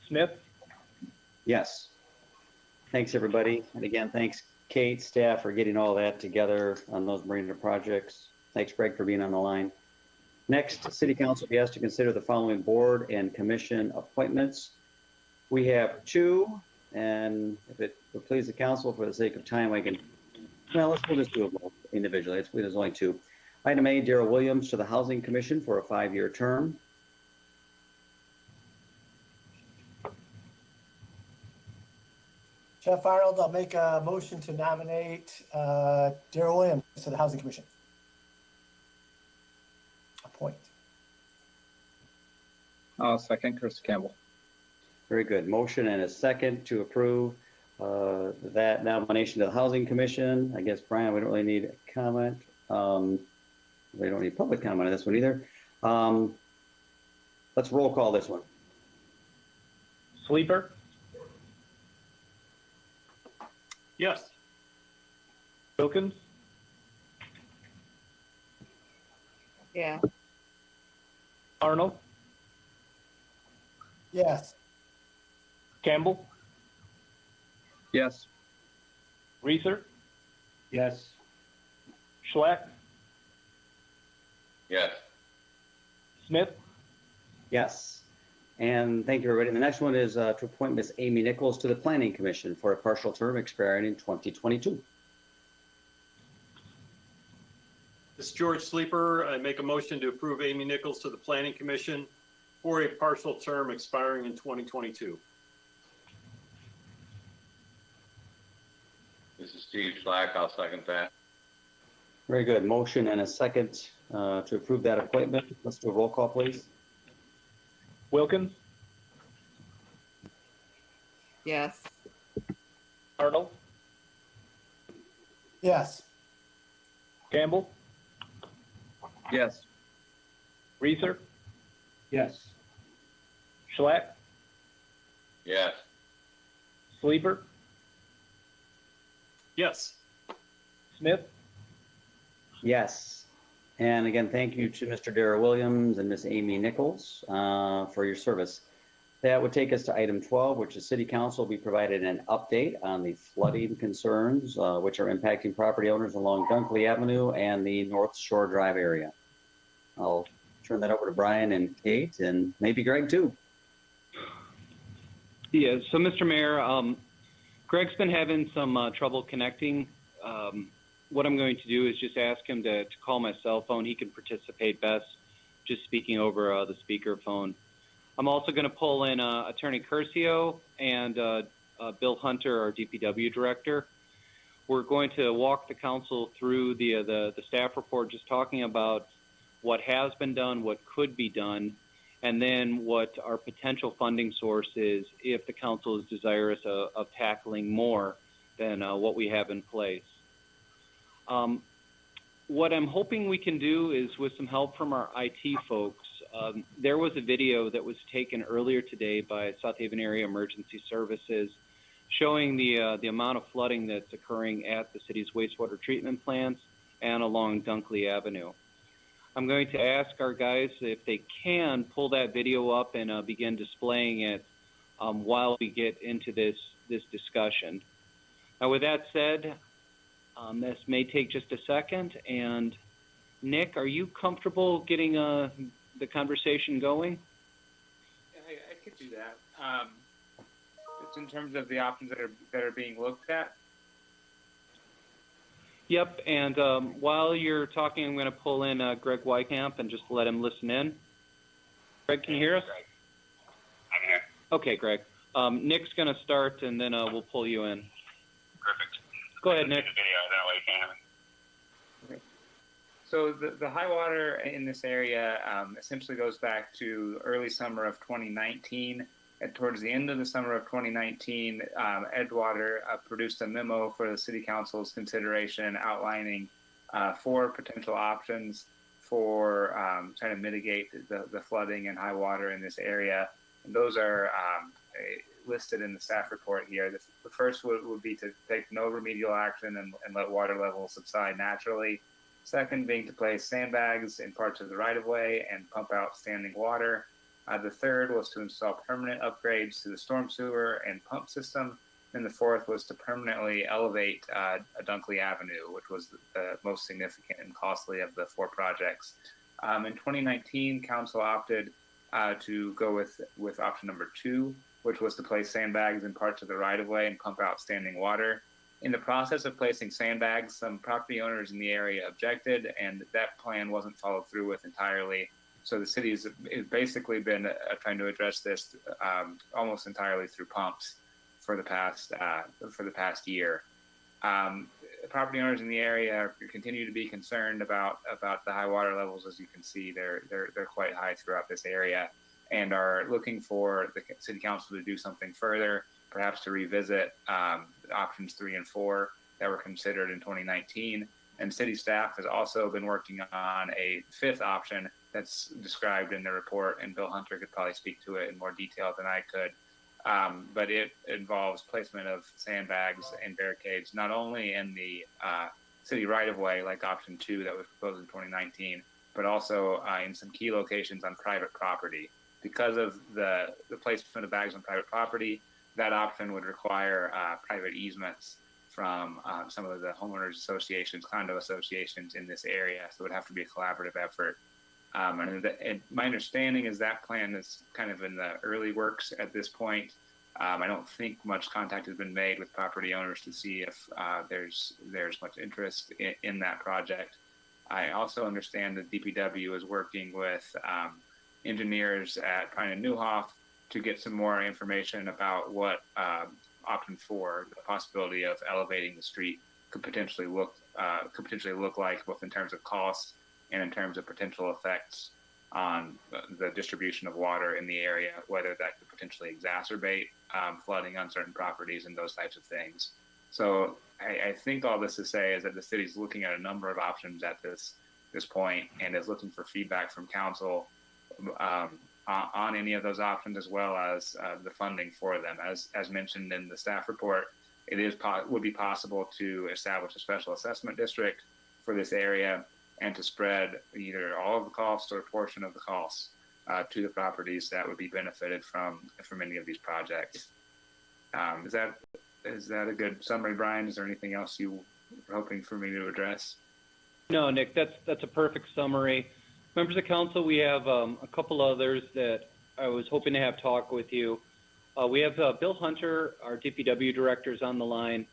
Smith? Yes. Thanks, everybody. And again, thanks, Kate, staff, for getting all that together on those marina projects. Thanks, Greg, for being on the line. Next, City Council will be asked to consider the following board and commission appointments. We have two, and if it would please the council, for the sake of time, we'll just do them individually. There's only two. Item A, Darrell Williams to the Housing Commission for a 5-year term. Jeff Arnold, I'll make a motion to nominate Darrell Williams to the Housing Commission. Appoint. I'll second Chris Campbell. Very good. Motion and a second to approve that nomination to the Housing Commission. I guess, Brian, we don't really need a comment. We don't need public comment on this one either. Let's roll call this one. Sleeper? Yes. Wilkins? Yeah. Arnold? Yes. Campbell? Yes. Reeser? Yes. Schlack? Yes. Smith? Yes. And thank you, everybody. The next one is to appoint Ms. Amy Nichols to the Planning Commission for a partial term expiring in 2022. This is George Sleeper. I make a motion to approve Amy Nichols to the Planning Commission for a partial term expiring in 2022. This is Steve Slack. I'll second that. Very good. Motion and a second to approve that appointment. Let's do a roll call, please. Wilkins? Yes. Arnold? Yes. Campbell? Yes. Reeser? Yes. Schlack? Yes. Sleeper? Yes. Smith? Yes. And again, thank you to Mr. Darrell Williams and Ms. Amy Nichols for your service. That would take us to item 12, which is City Council will be provided an update on the flooding concerns, which are impacting property owners along Dunkley Avenue and the North Shore Drive area. I'll turn that over to Brian and Kate and maybe Greg too. Yeah, so Mr. Mayor, Greg's been having some trouble connecting. What I'm going to do is just ask him to call my cell phone. He can participate best just speaking over the speaker phone. I'm also going to pull in Attorney Curcio and Bill Hunter, our DPW director. We're going to walk the council through the staff report, just talking about what has been done, what could be done, and then what our potential funding source is if the council is desirous of tackling more than what we have in place. What I'm hoping we can do is, with some help from our IT folks, there was a video that was taken earlier today by South Haven Area Emergency Services showing the amount of flooding that's occurring at the city's wastewater treatment plants and along Dunkley Avenue. I'm going to ask our guys if they can pull that video up and begin displaying it while we get into this discussion. Now, with that said, this may take just a second, and Nick, are you comfortable getting the conversation going? I could do that. It's in terms of the options that are being looked at. Yep, and while you're talking, I'm going to pull in Greg Wykamp and just let him listen in. Greg, can you hear us? I'm here. Okay, Greg. Nick's going to start, and then we'll pull you in. Perfect. Go ahead, Nick. The video, that way you can have it. So the high water in this area essentially goes back to early summer of 2019. And towards the end of the summer of 2019, Edgewater produced a memo for the City Council's consideration outlining 4 potential options for trying to mitigate the flooding and high water in this area. And those are listed in the staff report here. The first would be to take no remedial action and let water levels subside naturally. Second being to place sandbags in parts of the right-of-way and pump out standing water. The third was to install permanent upgrades to the storm sewer and pump system. And the fourth was to permanently elevate Dunkley Avenue, which was the most significant and costly of the 4 projects. In 2019, council opted to go with option number 2, which was to place sandbags in parts of the right-of-way and pump out standing water. In the process of placing sandbags, some property owners in the area objected, and that plan wasn't followed through with entirely. So the city has basically been trying to address this almost entirely through pumps for the past year. Property owners in the area continue to be concerned about the high water levels. As you can see, they're quite high throughout this area, and are looking for the city council to do something further, perhaps to revisit options 3 and 4 that were considered in 2019. And city staff has also been working on a 5th option that's described in the report, and Bill Hunter could probably speak to it in more detail than I could. But it involves placement of sandbags and barricades, not only in the city right-of-way, like option 2 that was proposed in 2019, but also in some key locations on private property. Because of the placement of bags on private property, that option would require private easements from some of the homeowners associations, condo associations in this area. So it would have to be a collaborative effort. And my understanding is that plan is kind of in the early works at this point. I don't think much contact has been made with property owners to see if there's much interest in that project. I also understand that DPW is working with engineers at Pine and Newhoff to get some more information about what option 4, the possibility of elevating the street, could potentially look like, both in terms of cost and in terms of potential effects on the distribution of water in the area, whether that could potentially exacerbate flooding on certain properties and those types of things. So I think all this to say is that the city's looking at a number of options at this point, and is looking for feedback from council on any of those options, as well as the funding for them. As mentioned in the staff report, would be possible to establish a special assessment district for this area, and to spread either all of the costs or a portion of the costs to the properties that would be benefited from any of these projects. Is that a good summary, Brian? Is there anything else you were hoping for me to address? No, Nick, that's a perfect summary. Members of council, we have a couple others that I was hoping to have talk with you. We have Bill Hunter, our DPW director, is on the line.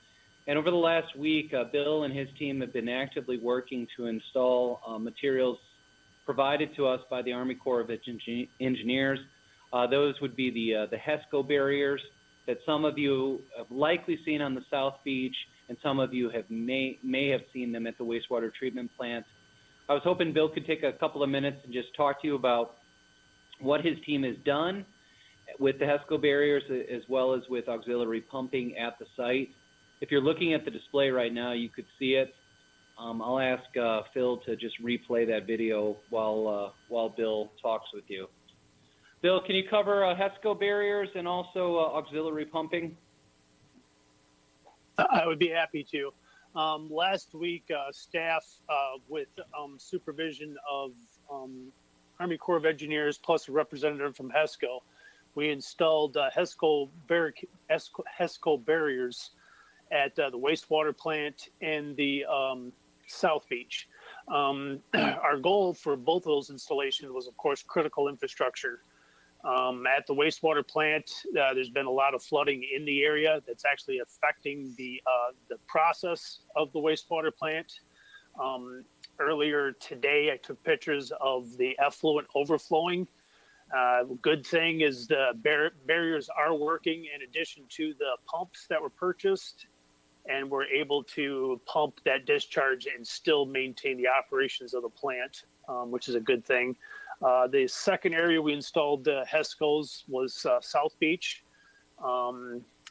And over the last week, Bill and his team have been actively working to install materials provided to us by the Army Corps of Engineers. Those would be the HESCO barriers that some of you have likely seen on the South Beach, and some of you may have seen them at the wastewater treatment plant. I was hoping Bill could take a couple of minutes and just talk to you about what his team has done with the HESCO barriers, as well as with auxiliary pumping at the site. If you're looking at the display right now, you could see it. I'll ask Phil to just replay that video while Bill talks with you. Bill, can you cover HESCO barriers and also auxiliary pumping? I would be happy to. Last week, staff with supervision of Army Corps of Engineers plus a representative from HESCO, we installed HESCO barriers at the wastewater plant in the South Beach. Our goal for both of those installations was, of course, critical infrastructure. At the wastewater plant, there's been a lot of flooding in the area that's actually affecting the process of the wastewater plant. Earlier today, I took pictures of the effluent overflowing. Good thing is the barriers are working in addition to the pumps that were purchased, and we're able to pump that discharge and still maintain the operations of the plant, which is a good thing. The second area we installed HESCOs was South Beach.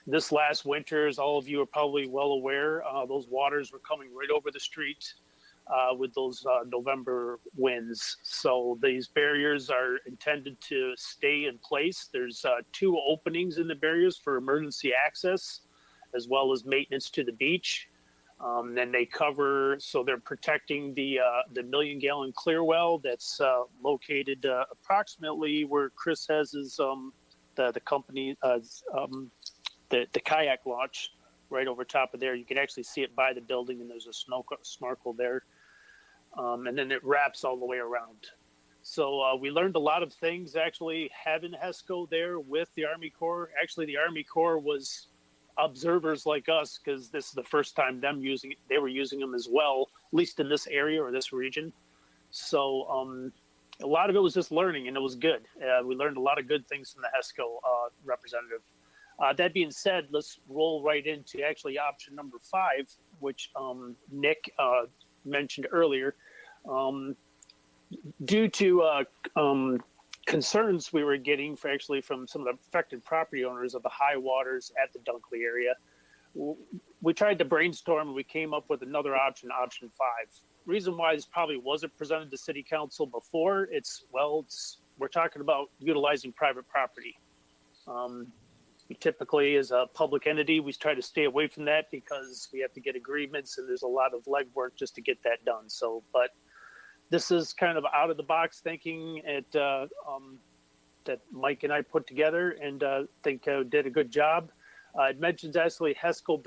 This last winter, as all of you are probably well aware, those waters were coming right over the street with those November winds. So these barriers are intended to stay in place. There's 2 openings in the barriers for emergency access, as well as maintenance to the beach. Then they cover, so they're protecting the million-gallon clear well that's located approximately where Chris has his the company the kayak launch right over top of there. You can actually see it by the building, and there's a snorkel there, and then it wraps all the way around. So we learned a lot of things actually having HESCO there with the Army Corps. Actually, the Army Corps was observers like us, because this is the first time they were using them as well, at least in this area or this region. So a lot of it was just learning, and it was good. We learned a lot of good things from the HESCO representative. That being said, let's roll right into actually option number 5, which Nick mentioned earlier. Due to concerns we were getting from some of the affected property owners of the high waters at the Dunkley area, we tried to brainstorm, and we came up with another option, option 5. Reason why this probably wasn't presented to City Council before, we're talking about utilizing private property. We typically, as a public entity, we try to stay away from that because we have to get agreements, and there's a lot of legwork just to get that done. So, but this is kind of out of the box thinking that Mike and I put together, and think did a good job. It mentions actually HESCO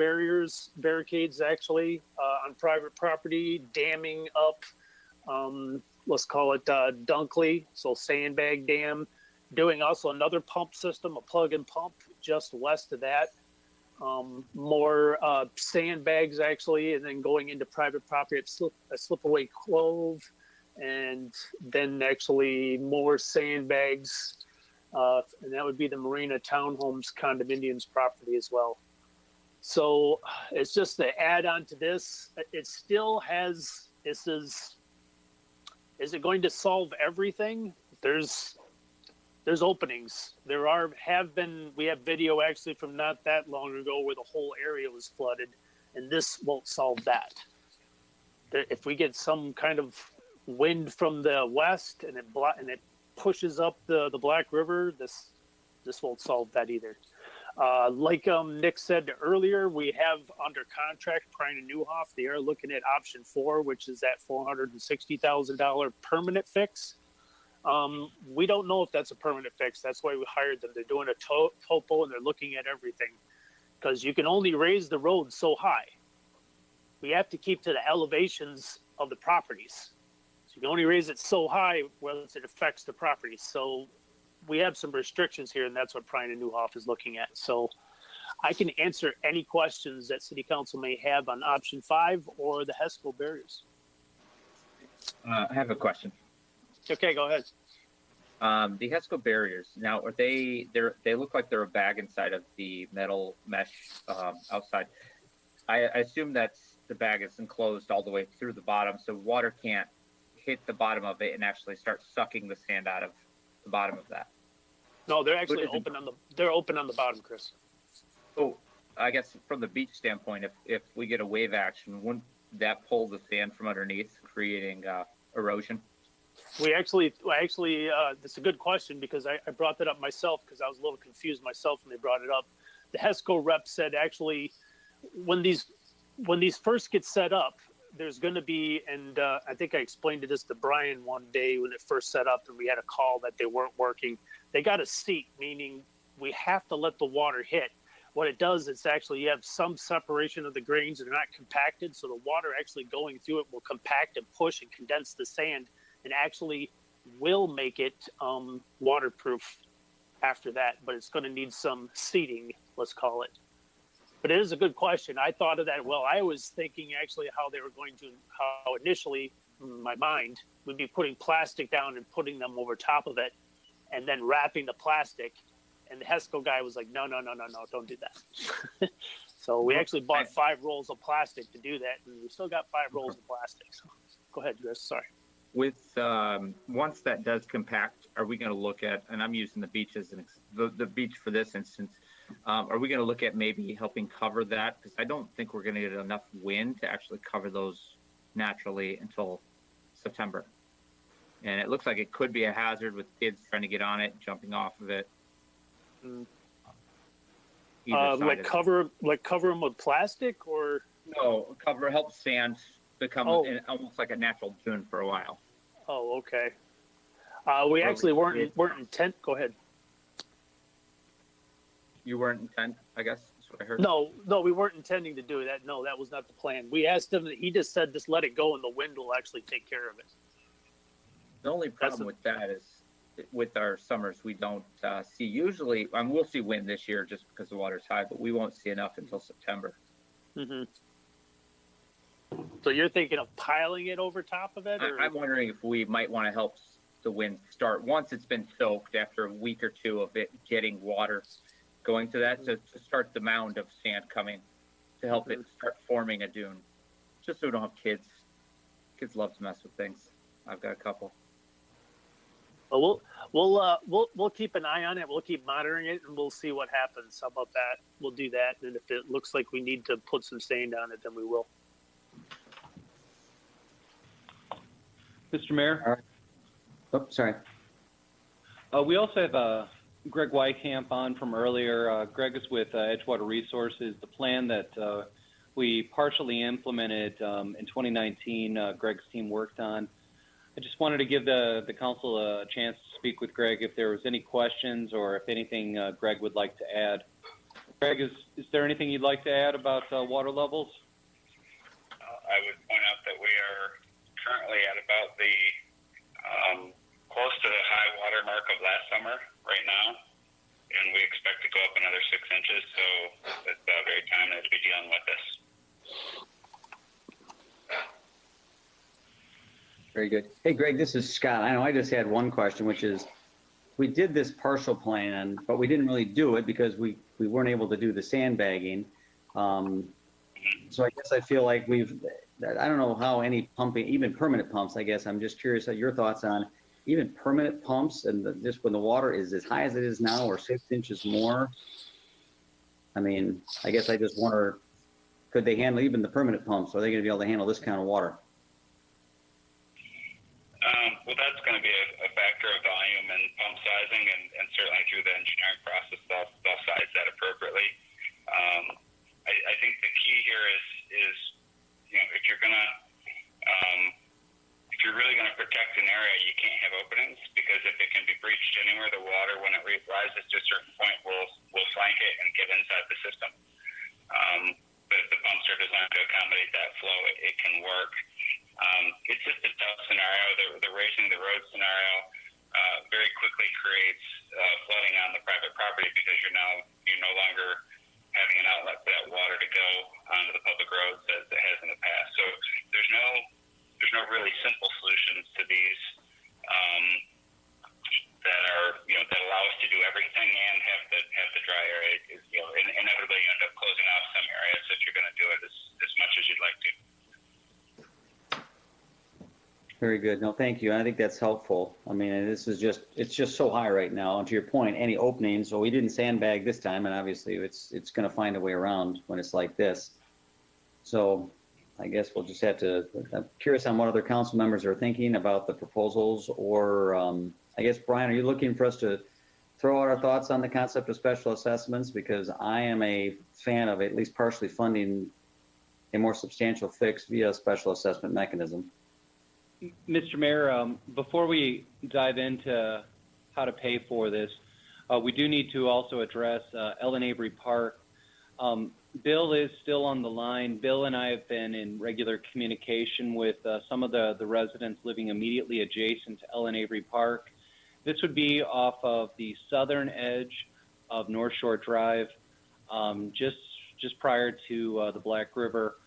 barricades actually on private property, damming up, let's call it Dunkley, so sandbag dam, doing also another pump system, a plug-in pump just west of that. More sandbags actually, and then going into private property at Slipaway Cove, and then actually more sandbags, and that would be the Marina Townhomes condominiums property as well. So it's just to add on to this. It still has, is it going to solve everything? There's openings. We have video actually from not that long ago where the whole area was flooded, and this won't solve that. If we get some kind of wind from the west and it pushes up the Black River, this won't solve that either. Like Nick said earlier, we have under contract Prine and Newhoff. They are looking at option 4, which is that $460,000 permanent fix. We don't know if that's a permanent fix. That's why we hired them. They're doing a topo, and they're looking at everything, because you can only raise the road so high. We have to keep to the elevations of the properties. You can only raise it so high once it affects the property. So we have some restrictions here, and that's what Prine and Newhoff is looking at. So I can answer any questions that City Council may have on option 5 or the HESCO barriers. I have a question. Okay, go ahead. The HESCO barriers, now they look like they're a bag inside of the metal mesh outside. I assume the bag is enclosed all the way through the bottom, so water can't hit the bottom of it and actually start sucking the sand out of the bottom of that. No, they're actually open on the bottom, Chris. So I guess from the beach standpoint, if we get a wave action, wouldn't that pull the sand from underneath, creating erosion? That's a good question, because I brought that up myself because I was a little confused myself when they brought it up. The HESCO rep said actually when these first get set up, there's going to be, and I think I explained this to Brian one day when it first set up, and we had a call that they weren't working. They got a seat, meaning we have to let the water hit. what it does, it's actually, you have some separation of the grains and they're not compacted. So the water actually going through it will compact and push and condense the sand and actually will make it waterproof after that. But it's going to need some seeding, let's call it. But it is a good question. I thought of that. Well, I was thinking actually how they were going to, how initially in my mind would be putting plastic down and putting them over top of it and then wrapping the plastic. And the HESCO guy was like, no, don't do that. So we actually bought 5 rolls of plastic to do that. And we still got 5 rolls of plastic. So go ahead, Chris. Sorry. With once that does compact, are we going to look at, and I'm using the beach as the beach for this instance, are we going to look at maybe helping cover that? Because I don't think we're going to get enough wind to actually cover those naturally until September. And it looks like it could be a hazard with kids trying to get on it, jumping off of it. Like cover them with plastic, or no, help sand become almost like a natural dune for a while. Oh, okay. We actually weren't intent. Go ahead. You weren't intent, I guess. That's what I heard. No, we weren't intending to do that. No, that was not the plan. We asked him. He just said, just let it go, and the wind will actually take care of it. The only problem with that is, with our summers, we don't see usually. We'll see wind this year just because the water's high, but we won't see enough until September. Mm-hmm. So you're thinking of piling it over top of it? Or? I'm wondering if we might want to help the wind start once it's been soaked after a week or two of it getting water going to that to start the mound of sand coming to help it start forming a dune. Just so we don't have kids. Kids love to mess with things. I've got a couple. Well, we'll keep an eye on it. We'll keep monitoring it, and we'll see what happens. How about that? We'll do that, and if it looks like we need to put some sand on it, then we will. Mr. Mayor? Oh, sorry. We also have Greg Wykamp on from earlier. Greg is with Edgewater Resources. The plan that we partially implemented in 2019, Greg's team worked on. I just wanted to give the council a chance to speak with Greg if there was any questions or if anything Greg would like to add. Greg, is there anything you'd like to add about water levels? I would point out that we are currently at about the close to the high water mark of last summer right now, and we expect to go up another 6 inches, so it's about very timely to be dealing with this. Very good. Hey, Greg, this is Scott. I know I just had one question, which is, we did this partial plan, but we didn't really do it because we weren't able to do the sandbagging. So I guess I feel like I don't know how any pumping, even permanent pumps, I guess, I'm just curious at your thoughts on even permanent pumps and just when the water is as high as it is now or 6 inches more. I mean, I guess I just wonder, could they handle even the permanent pumps? Are they going to be able to handle this kind of water? Well, that's going to be a factor of volume and pump sizing, and certainly through the engineering process, they'll size that appropriately. I think the key here is if you're really going to protect an area, you can't have openings, because if it can be breached anywhere, the water, when it rises to a certain point, will flank it and get inside the system. But if the pumps are designed to accommodate that flow, it can work. It's just a tough scenario. The raising the road scenario very quickly creates flooding on the private property, because you're no longer having an outlet for that water to go onto the public roads as it has in the past. So there's no really simple solutions to these that are that allow us to do everything and have the dry area. Inevitably you end up closing off some areas if you're going to do it as much as you'd like to. Very good. No, thank you. I think that's helpful. I mean, it's just so high right now. And to your point, any openings, so we didn't sandbag this time, and obviously it's going to find a way around when it's like this. So I guess we'll just have to, I'm curious on what other council members are thinking about the proposals, or I guess, Brian, are you looking for us to throw out our thoughts on the concept of special assessments? Because I am a fan of at least partially funding a more substantial fix via a special assessment mechanism. Mr. Mayor, before we dive into how to pay for this, we do need to also address Ellen Avery Park. Bill is still on the line. Bill and I have been in regular communication with some of the residents living immediately adjacent to Ellen Avery Park. This would be off of the southern edge of North Shore Drive, just prior to the Black River.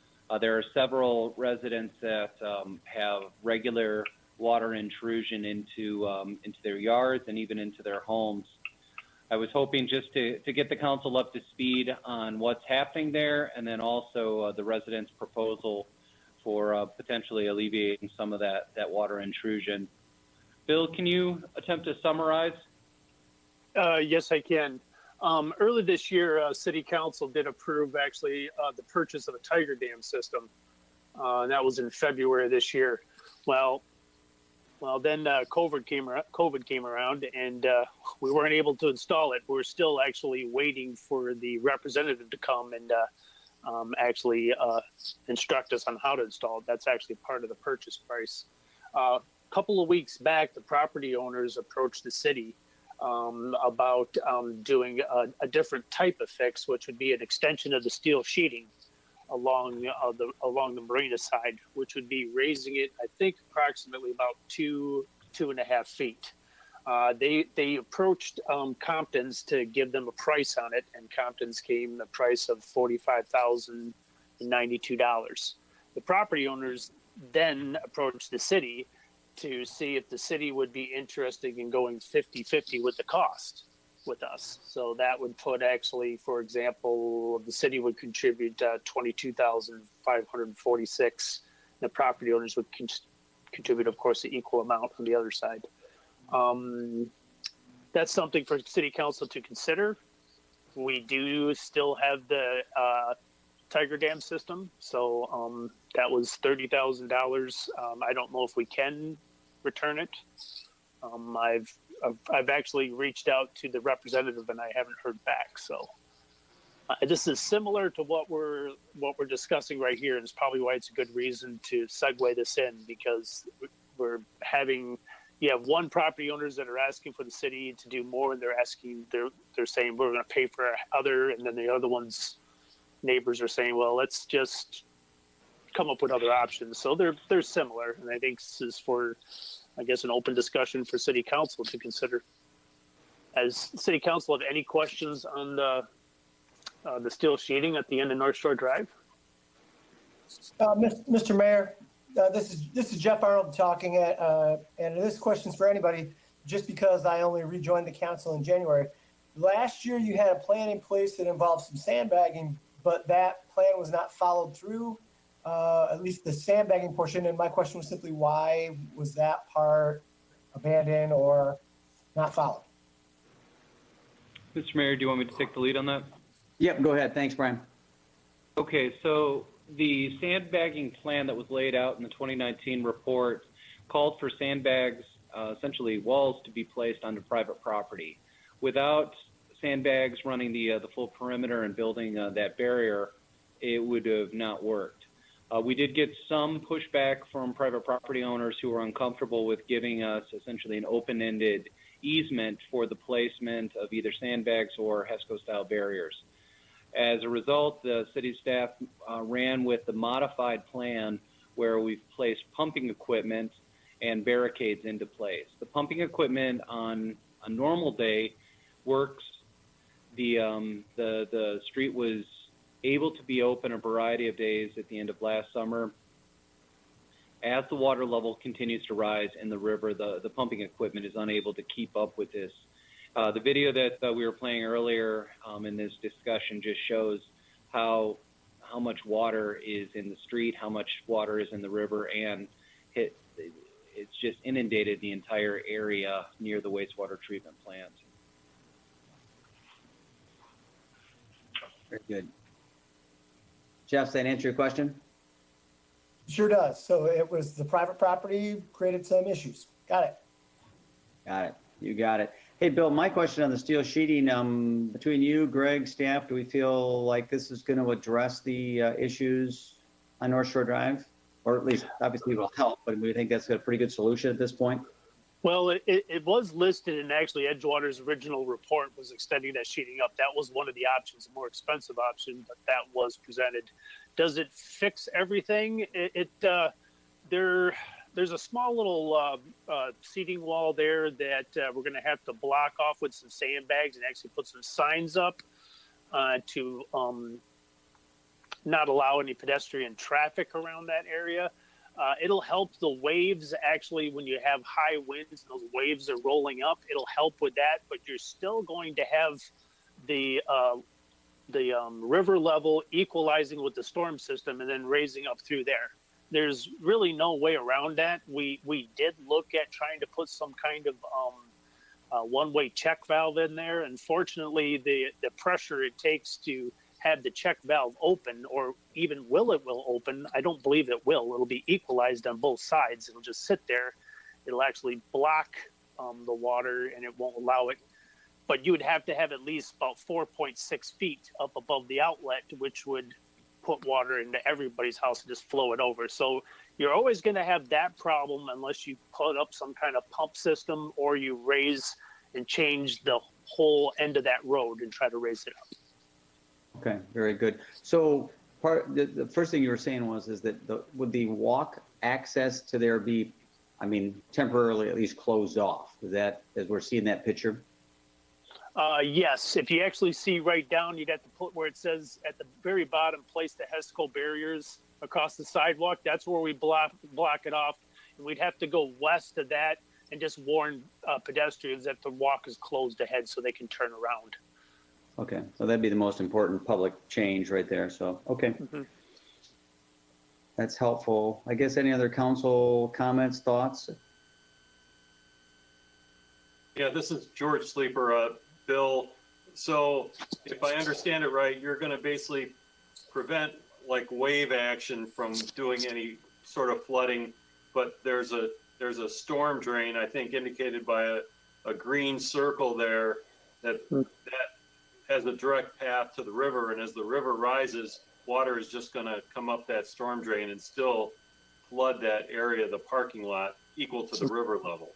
There are several residents that have regular water intrusion into their yards and even into their homes. I was hoping just to get the council up to speed on what's happening there, and then also the residents' proposal for potentially alleviating some of that water intrusion. Bill, can you attempt to summarize? Yes, I can. Early this year, City Council did approve actually the purchase of a Tiger Dam system. And that was in February of this year. Well, then COVID came around, and we weren't able to install it. We're still actually waiting for the representative to come and actually instruct us on how to install it. That's actually part of the purchase price. A couple of weeks back, the property owners approached the city about doing a different type of fix, which would be an extension of the steel sheeting along the marina side, which would be raising it, I think, approximately about 2.5 feet. They approached Compton's to give them a price on it, and Compton's came the price of $45,092. The property owners then approached the city to see if the city would be interested in going 50-50 with the cost with us. So that would put actually, for example, the city would contribute $22,546. The property owners would contribute, of course, the equal amount on the other side. That's something for City Council to consider. We do still have the Tiger Dam system, so that was $30,000. I don't know if we can return it. I've actually reached out to the representative and I haven't heard back. So this is similar to what we're discussing right here, and it's probably why it's a good reason to segue this in, because you have one property owners that are asking for the city to do more, and they're saying we're going to pay for our other, and then the other neighbors are saying, well, let's just come up with other options. So they're similar, and I think this is for, I guess, an open discussion for City Council to consider. As City Council have any questions on the steel sheeting at the end of North Shore Drive? Mr. Mayor, this is Jeff Arnold talking, and this question's for anybody, just because I only rejoined the council in January. Last year, you had a plan in place that involved some sandbagging, but that plan was not followed through. At least the sandbagging portion, and my question was simply, why was that part abandoned or not followed? Mr. Mayor, do you want me to take the lead on that? Yep, go ahead. Thanks, Brian. Okay, so the sandbagging plan that was laid out in the 2019 report called for sandbags, essentially walls, to be placed onto private property. Without sandbags running the full perimeter and building that barrier, it would have not worked. We did get some pushback from private property owners who were uncomfortable with giving us essentially an open-ended easement for the placement of either sandbags or HESCO-style barriers. As a result, the city staff ran with the modified plan where we've placed pumping equipment and barricades into place. The pumping equipment on a normal day works. The street was able to be open a variety of days at the end of last summer. As the water level continues to rise in the river, the pumping equipment is unable to keep up with this. The video that we were playing earlier in this discussion just shows how much water is in the street, how much water is in the river, and it's just inundated the entire area near the wastewater treatment plant. Very good. Jeff, does that answer your question? Sure does. So it was the private property created some issues. Got it. Got it. You got it. Hey, Bill, my question on the steel sheeting, between you, Greg, staff, do we feel like this is going to address the issues on North Shore Drive? Or at least, obviously, it will help, but we think that's a pretty good solution at this point? Well, it was listed, and actually Edgewater's original report was extending that sheeting up. That was one of the options, a more expensive option, but that was presented. Does it fix everything? There's a small little seating wall there that we're going to have to block off with some sandbags and actually put some signs up to not allow any pedestrian traffic around that area. It'll help the waves, actually, when you have high winds and those waves are rolling up, it'll help with that, but you're still going to have the river level equalizing with the storm system and then raising up through there. There's really no way around that. We did look at trying to put some kind of one-way check valve in there. Unfortunately, the pressure it takes to have the check valve open, or even will open, I don't believe it will. It'll be equalized on both sides. It'll just sit there. It'll actually block the water, and it won't allow it. But you would have to have at least about 4.6 feet up above the outlet, which would put water into everybody's house and just flow it over. So you're always going to have that problem unless you put up some kind of pump system or you raise and change the whole end of that road and try to raise it up. Okay, very good. So the first thing you were saying is that would the walk access to there be, I mean, temporarily at least closed off? Is that, as we're seeing that picture? Yes, if you actually see right down, you'd have to put where it says at the very bottom, place the HESCO barriers across the sidewalk. That's where we block it off. And we'd have to go west of that and just warn pedestrians that the walk is closed ahead so they can turn around. Okay, so that'd be the most important public change right there. So, okay. Mm-hmm. That's helpful. I guess any other council comments, thoughts? Yeah, this is George Sleeper. Bill, so if I understand it right, you're going to basically prevent like wave action from doing any sort of flooding, but there's a storm drain, I think indicated by a green circle there that has a direct path to the river, and as the river rises, water is just going to come up that storm drain and still flood that area of the parking lot equal to the river level.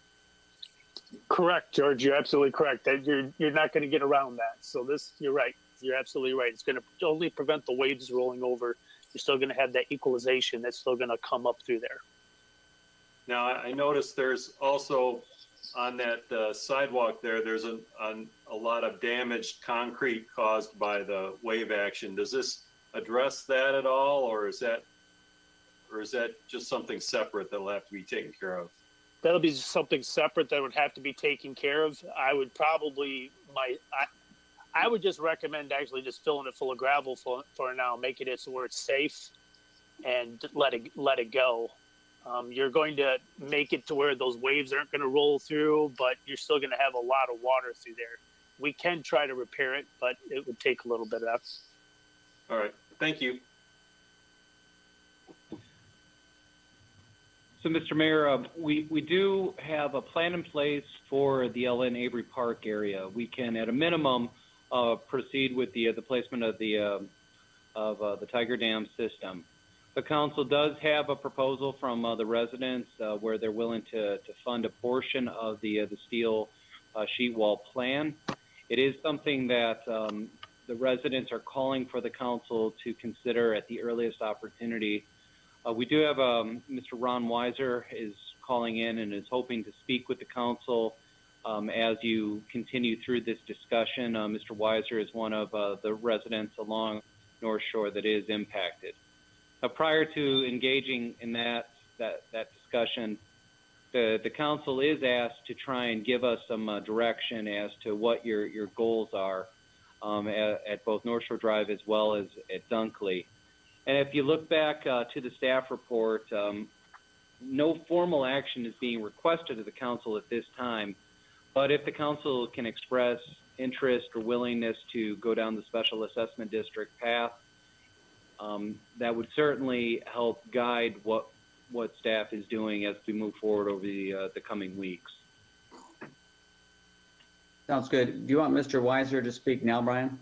Correct, George. You're absolutely correct. That you're not going to get around that. So you're right. You're absolutely right. It's going to only prevent the waves rolling over. You're still going to have that equalization that's still going to come up through there. Now, I noticed there's also on that sidewalk there's a lot of damaged concrete caused by the wave action. Does this address that at all, or is that just something separate that'll have to be taken care of? That'll be something separate that would have to be taken care of. I would probably, I would just recommend actually just filling it full of gravel for now, making it so where it's safe and let it go. You're going to make it to where those waves aren't going to roll through, but you're still going to have a lot of water through there. We can try to repair it, but it would take a little bit of effort. All right, thank you. So, Mr. Mayor, we do have a plan in place for the LN Avery Park area. We can, at a minimum, proceed with the placement of the Tiger Dam system. The council does have a proposal from the residents where they're willing to fund a portion of the steel sheet wall plan. It is something that the residents are calling for the council to consider at the earliest opportunity. We do have Mr. Ron Weiser is calling in and is hoping to speak with the council as you continue through this discussion. Mr. Weiser is one of the residents along North Shore that is impacted. Prior to engaging in that discussion, the council is asked to try and give us some direction as to what your goals are at both North Shore Drive as well as at Dunkley. And if you look back to the staff report, no formal action is being requested of the council at this time. But if the council can express interest or willingness to go down the special assessment district path, that would certainly help guide what staff is doing as we move forward over the coming weeks. Sounds good. Do you want Mr. Weiser to speak now, Brian?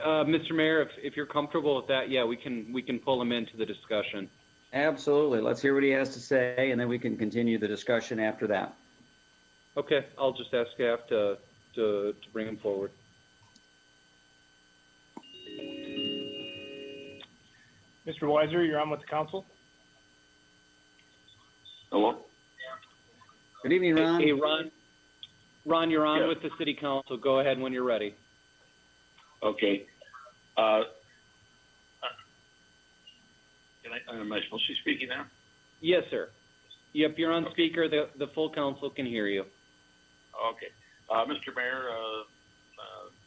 Mr. Mayor, if you're comfortable with that, yeah, we can pull him into the discussion. Absolutely. Let's hear what he has to say, and then we can continue the discussion after that. Okay, I'll just ask staff to bring him forward. Mr. Weiser, you're on with the council. Hello? Good evening, Ron. Hey, Ron. Ron, you're on Yeah. with the city council. Go ahead when you're ready. Okay. Am I supposed to be speaking now? Yes, sir. Yep, you're on speaker. The full council can hear you. Okay. Mr. Mayor,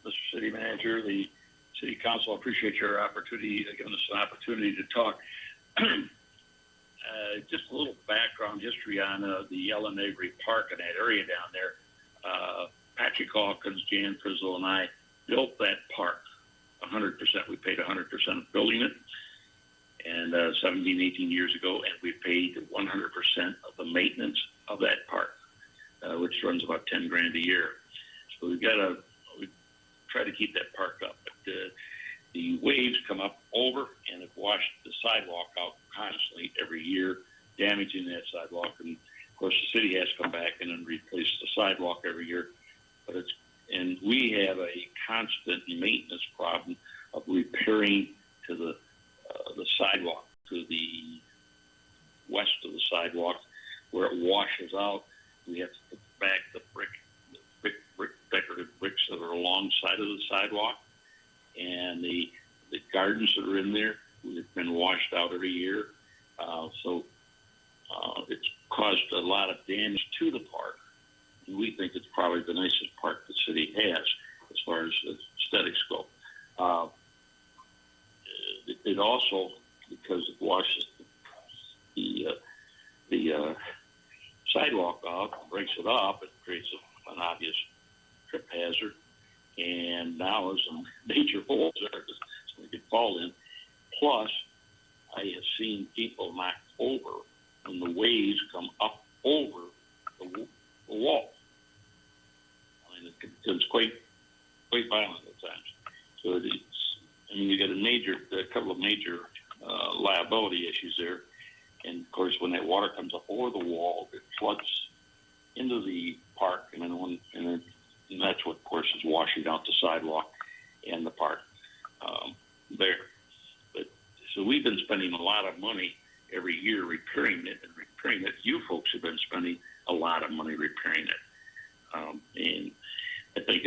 Mr. City Manager, the City Council, I appreciate your opportunity, giving us an opportunity to talk. Just a little background history on the Ellen Avery Park and that area down there. Patrick Hawkins, Jan Frizzle, and I built that park 100%. We paid 100% of building it, and 17, 18 years ago, and we paid 100% of the maintenance of that park, which runs about 10 grand a year. So we try to keep that park up, but the waves come up over and have washed the sidewalk out constantly every year, damaging that sidewalk. And of course, the city has to come back in and replace the sidewalk every year. And we have a constant maintenance problem of repairing to the sidewalk, to the west of the sidewalk, where it washes out. We have to put back the decorative bricks that are alongside of the sidewalk, and the gardens that are in there have been washed out every year. So it's caused a lot of damage to the park. And we think it's probably the nicest park the city has as far as aesthetics go. It also, because it washes the sidewalk off and breaks it up, it creates an obvious trip hazard. And now there's some major holes there that somebody could fall in. Plus, I have seen people knocked over when the waves come up over the wall. I mean, it's quite violent at times. So you got a couple of major liability issues there. And of course, when that water comes up over the wall, it floods into the park, and that's what, of course, is washing out the sidewalk and the park there. So we've been spending a lot of money every year repairing it. You folks have been spending a lot of money repairing it. And I think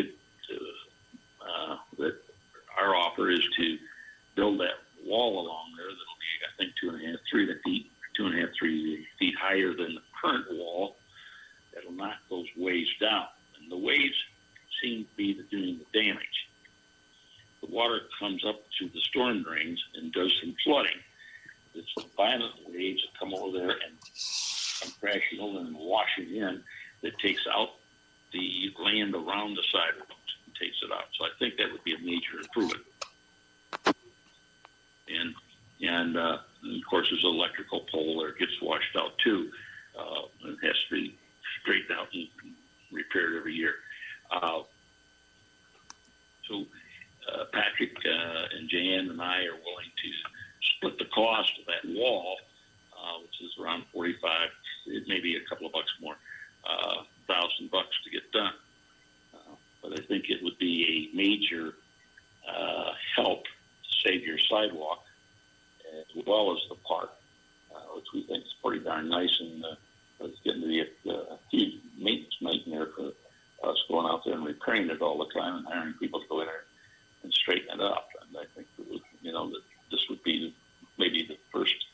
that our offer is to build that wall along there that'll be, I think, 2.5, 3 feet higher than the current wall. That'll knock those waves down. And the waves seem to be doing the damage. The water comes up to the storm drains and does some flooding. It's the violent waves that come over there and come crashing over and washing in that takes out the land around the sidewalks and takes it out. So I think that would be a major improvement. And of course, there's an electrical pole there. It gets washed out too. It has to be straightened out and repaired every year. So Patrick and Jan and I are willing to split the cost of that wall, which is around 45, maybe a couple of bucks more, $1,000 to get done. But I think it would be a major help to save your sidewalk as well as the park, which we think is pretty darn nice, and it's getting to be a huge maintenance nightmare for us going out there and repairing it all the time and hiring people to go in there and straighten it up. And I think that this would be maybe the first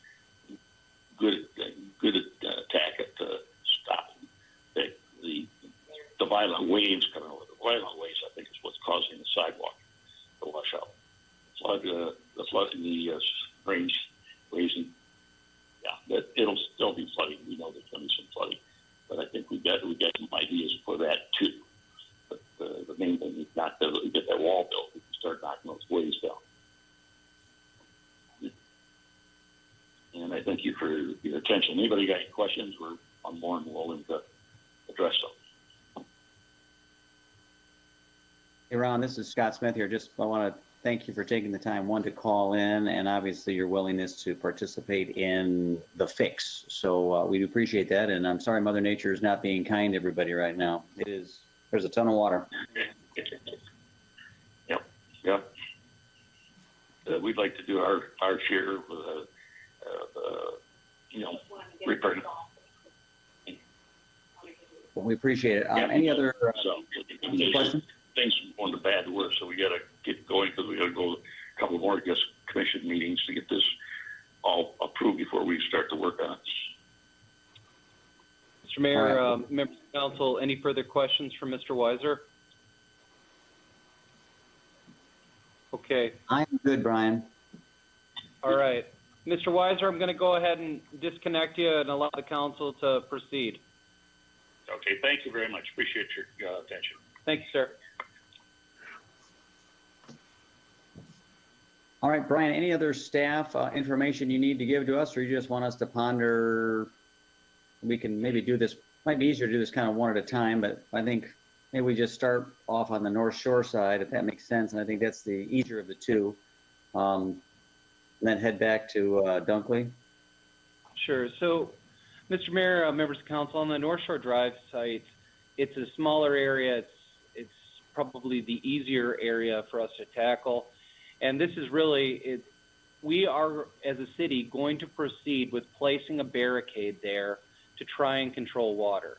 good attack at stopping the violent waves coming over. The violent waves, I think, is what's causing the sidewalk to wash out. The flood in the range raising, that it'll still be flooding. We know there's going to be some flooding, but I think we got some ideas for that too. But the main thing is not to get that wall built. We can start knocking those waves down. And I thank you for your attention. Anybody got any questions? I'm more than willing to address them. Hey, Ron, this is Scott Smith here. I want to thank you for taking the time, one, to call in, and obviously your willingness to participate in the fix. So we do appreciate that, and I'm sorry Mother Nature is not being kind to everybody right now. It is, there's a ton of water. Yep. We'd like to do our share with, repairing. Well, we appreciate it. Any other questions? Things going to bad work, so we got to get going because we got to go a couple more, commission meetings to get this all approved before we start to work on it. Mr. Mayor, members of council, any further questions for Mr. Weiser? Okay. I'm good, Brian. All right. Mr. Weiser, I'm going to go ahead and disconnect you and allow the council to proceed. Okay, thank you very much. Appreciate your attention. Thank you, sir. All right, Brian, any other staff information you need to give to us, or you just want us to ponder? We can maybe do this, might be easier to do this kind of one at a time, but I think maybe we just start off on the North Shore side, if that makes sense, and I think that's the easier of the two. And then head back to Dunkley. Sure. So, Mr. Mayor, members of council, on the North Shore Drive site, it's a smaller area. It's probably the easier area for us to tackle. And this is really, we are, as a city, going to proceed with placing a barricade there to try and control water.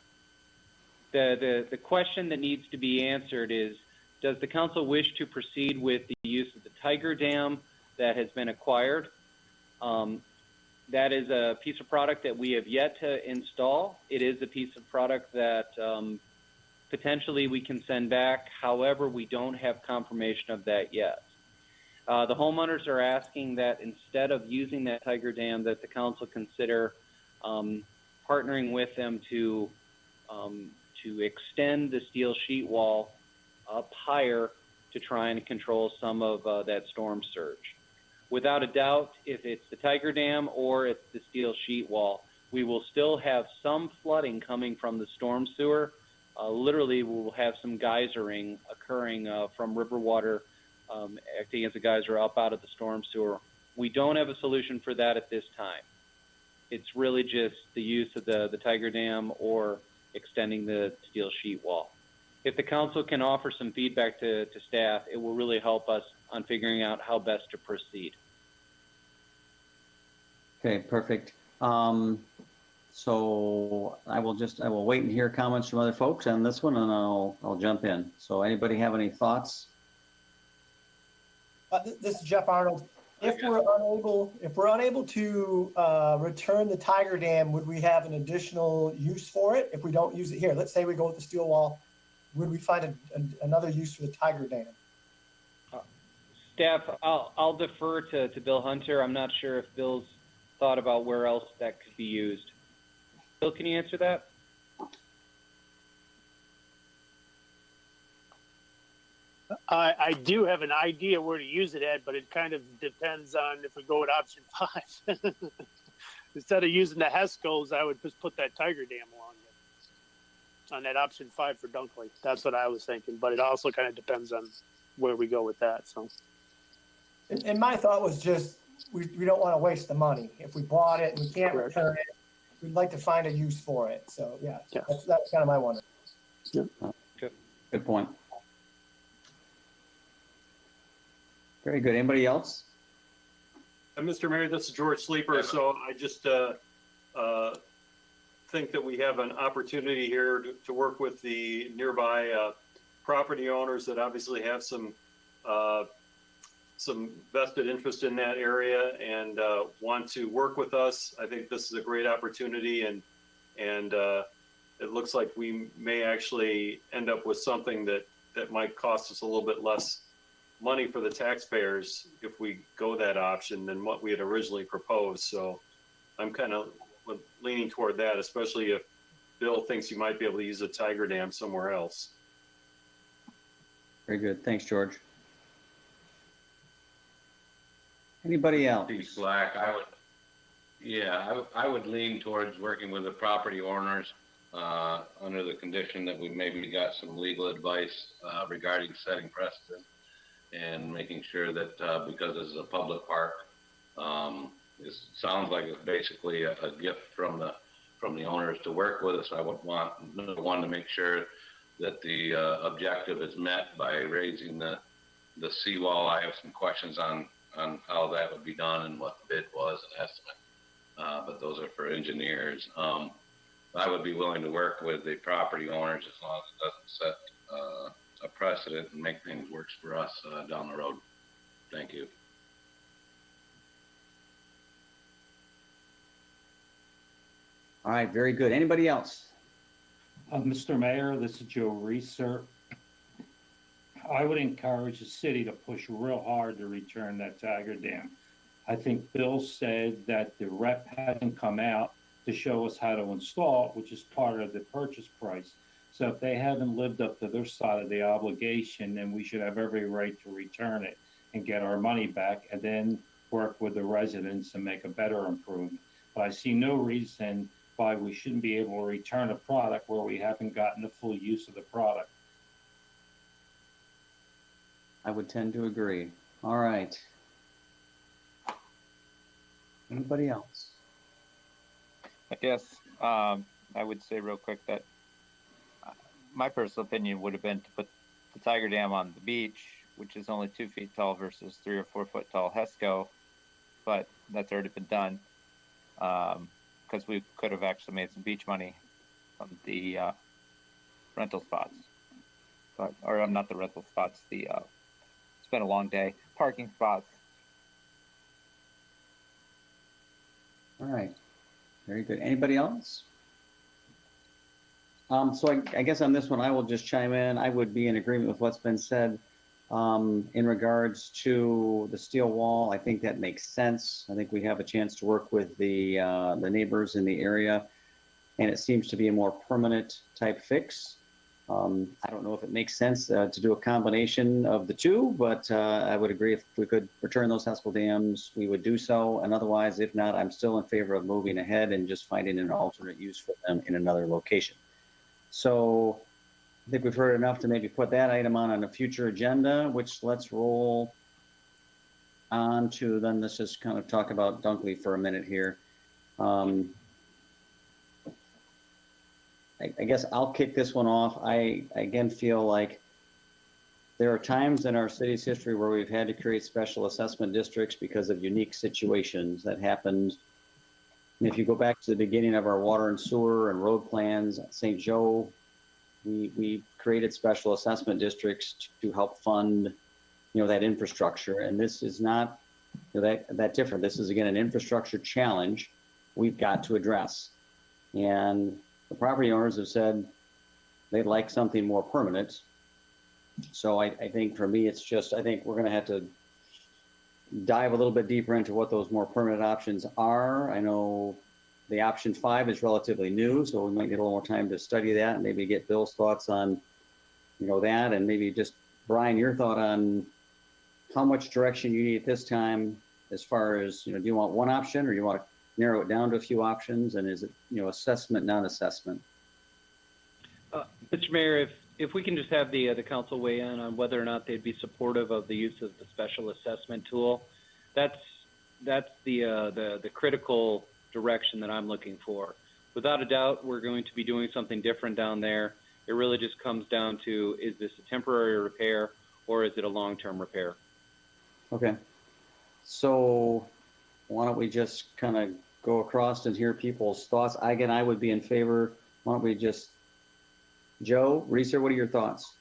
The question that needs to be answered is, does the council wish to proceed with the use of the Tiger Dam that has been acquired? That is a piece of product that we have yet to install. It is a piece of product that potentially we can send back. However, we don't have confirmation of that yet. The homeowners are asking that instead of using that Tiger Dam, that the council consider partnering with them to extend the steel sheet wall up higher to try and control some of that storm surge. Without a doubt, if it's the Tiger Dam or it's the steel sheet wall, we will still have some flooding coming from the storm sewer. Literally, we'll have some geysering occurring from river water acting as a geyser up out of the storm sewer. We don't have a solution for that at this time. It's really just the use of the Tiger Dam or extending the steel sheet wall. If the council can offer some feedback to staff, it will really help us on figuring out how best to proceed. Okay, perfect. So I will wait and hear comments from other folks on this one, and I'll jump in. So anybody have any thoughts? This is Jeff Arnold. If we're unable to return the Tiger Dam, would we have an additional use for it if we don't use it here? Let's say we go with the steel wall. Would we find another use for the Tiger Dam? Staff, I'll defer to Bill Hunter. I'm not sure if Bill's thought about where else that could be used. Bill, can you answer that? I do have an idea where to use it at, but it kind of depends on if we go with option 5. Instead of using the HESCOs, I would just put that Tiger Dam along there on that option 5 for Dunkley. That's what I was thinking, but it also kind of depends on where we go with that. So, and my thought was just we don't want to waste the money. If we bought it and we can't return it, we'd like to find a use for it. So yeah. That's kind of my wonder. Yeah. Good point. Very good. Anybody else? Mr. Mayor, this is George Sleeper. So I just think that we have an opportunity here to work with the nearby property owners that obviously have some vested interest in that area and want to work with us. I think this is a great opportunity, and it looks like we may actually end up with something that might cost us a little bit less money for the taxpayers if we go that option than what we had originally proposed. So I'm kind of leaning toward that, especially if Bill thinks you might be able to use a Tiger Dam somewhere else. Very good. Thanks, George. Anybody else? Black, I would lean towards working with the property owners under the condition that we maybe got some legal advice regarding setting precedent. and making sure that, because this is a public park, it sounds like it's basically a gift from the owners to work with us. I would want one to make sure that the objective is met by raising the seawall. I have some questions on how that would be done and what the bid was and estimate, but those are for engineers. I would be willing to work with the property owners as long as it doesn't set a precedent and make things work for us down the road. Thank you. All right, very good. Anybody else? Mr. Mayor, this is Joe Reeser. I would encourage the city to push real hard to return that Tiger Dam. I think Bill said that the rep hasn't come out to show us how to install it, which is part of the purchase price. So if they haven't lived up to their side of the obligation, then we should have every right to return it and get our money back, and then work with the residents and make a better improvement. But I see no reason why we shouldn't be able to return a product where we haven't gotten the full use of the product. I would tend to agree. All right. Anybody else? I guess I would say real quick that my personal opinion would have been to put the Tiger Dam on the beach, which is only 2 feet tall versus 3 or 4 foot tall HESCO, but that's already been done. Because we could have actually made some beach money on the rental spots, or not the rental spots. It's been a long day. Parking spots. All right, very good. Anybody else? So I guess on this one, I will just chime in. I would be in agreement with what's been said in regards to the steel wall. I think that makes sense. I think we have a chance to work with the neighbors in the area, and it seems to be a more permanent type fix. I don't know if it makes sense to do a combination of the two, but I would agree if we could return those HESCO dams, we would do so. And otherwise, if not, I'm still in favor of moving ahead and just finding an alternate use for them in another location. So I think we've heard enough to maybe put that item on a future agenda, which let's roll on to then let's just kind of talk about Dunkley for a minute here. I guess I'll kick this one off. I again feel like there are times in our city's history where we've had to create special assessment districts because of unique situations that happened. And if you go back to the beginning of our water and sewer and road plans, St. Joe, we created special assessment districts to help fund, that infrastructure. And this is not that different. This is again an infrastructure challenge we've got to address. And the property owners have said they'd like something more permanent. So I think for me, it's just, I think we're going to have to dive a little bit deeper into what those more permanent options are. I know the option 5 is relatively new, so we might get a little more time to study that and maybe get Bill's thoughts on, that, and maybe just Brian, your thought on how much direction you need at this time as far as, do you want one option or you want to narrow it down to a few options, and is it, assessment, non-assessment? Mr. Mayor, if we can just have the council weigh in on whether or not they'd be supportive of the use of the special assessment tool, that's the critical direction that I'm looking for. Without a doubt, we're going to be doing something different down there. It really just comes down to, is this a temporary repair or is it a long-term repair? Okay. So why don't we just kind of go across and hear people's thoughts? Again, I would be in favor. Why don't we just, Joe, Reeser, what are your thoughts?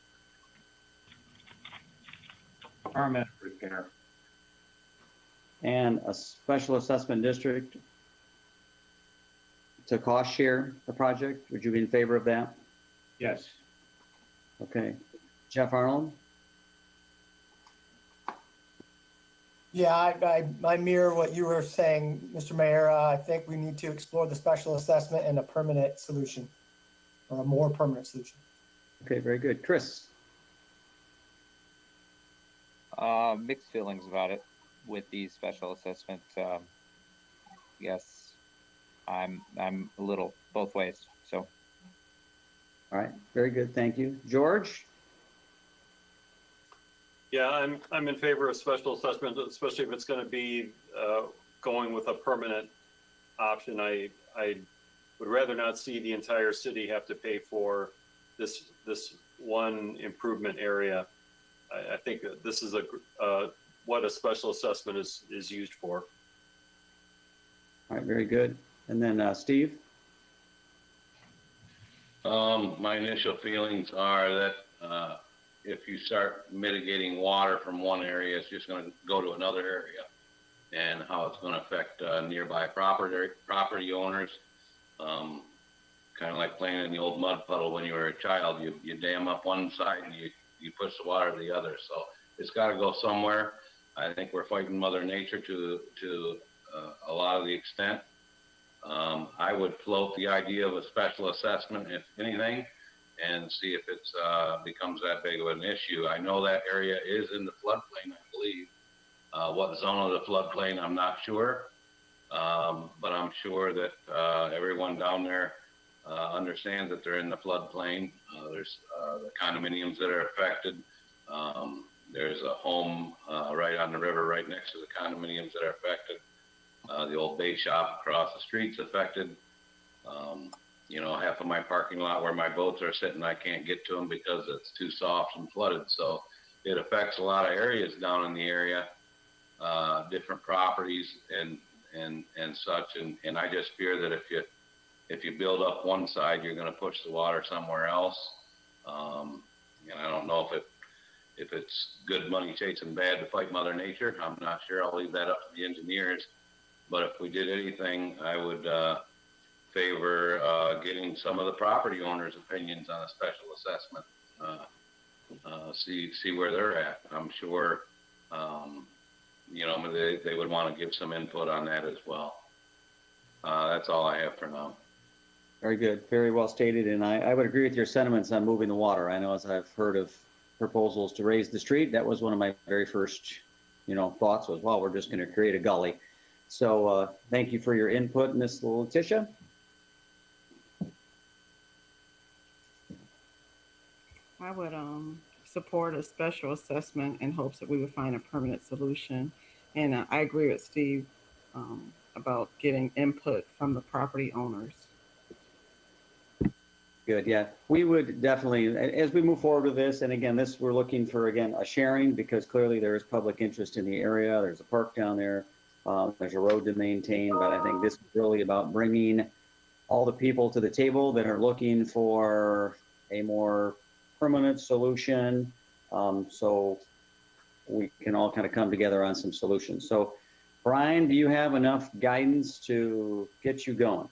Permanent repair. And a special assessment district to cost share the project. Would you be in favor of that? Yes. Okay. Jeff Arnold? Yeah, I mirror what you were saying, Mr. Mayor. I think we need to explore the special assessment and a permanent solution, or a more permanent solution. Okay, very good. Chris? Mixed feelings about it with the special assessment. Yes, I'm a little both ways. So. All right, very good. Thank you. George? Yeah, I'm in favor of special assessment, especially if it's going to be going with a permanent option. I would rather not see the entire city have to pay for this one improvement area. I think that this is what a special assessment is used for. All right, very good. And then Steve? My initial feelings are that if you start mitigating water from one area, it's just going to go to another area, and how it's going to affect nearby property owners. Kind of like playing in the old mud puddle when you were a child. You dam up one side and you push the water to the other. So it's got to go somewhere. I think we're fighting Mother Nature to a lot of the extent. I would float the idea of a special assessment, if anything, and see if it becomes that big of an issue. I know that area is in the floodplain, I believe. What zone of the floodplain, I'm not sure. But I'm sure that everyone down there understands that they're in the floodplain. There's the condominiums that are affected. There's a home right on the river right next to the condominiums that are affected. The old bait shop across the street's affected. You know, half of my parking lot where my boats are sitting, I can't get to them because it's too soft and flooded. So it affects a lot of areas down in the area, different properties and such. And I just fear that if you build up one side, you're going to push the water somewhere else. And I don't know if it's good money chasing bad to fight Mother Nature. I'm not sure. I'll leave that up to the engineers. But if we did anything, I would favor getting some of the property owners' opinions on a special assessment. See where they're at. I'm sure, you know, they would want to give some input on that as well. That's all I have for now. Very good. Very well stated. And I would agree with your sentiments on moving the water. I know, as I've heard of proposals to raise the street, that was one of my very first, thoughts was, well, we're just going to create a gully. So thank you for your input, Ms. Letitia. I would support a special assessment in hopes that we would find a permanent solution. And I agree with Steve about getting input from the property owners. Good, yeah. We would definitely, as we move forward with this, and again, we're looking for, again, a sharing, because clearly there is public interest in the area. There's a park down there. There's a road to maintain, but I think this is really about bringing all the people to the table that are looking for a more permanent solution, so we can all kind of come together on some solutions. So, Brian, do you have enough guidance to get you going?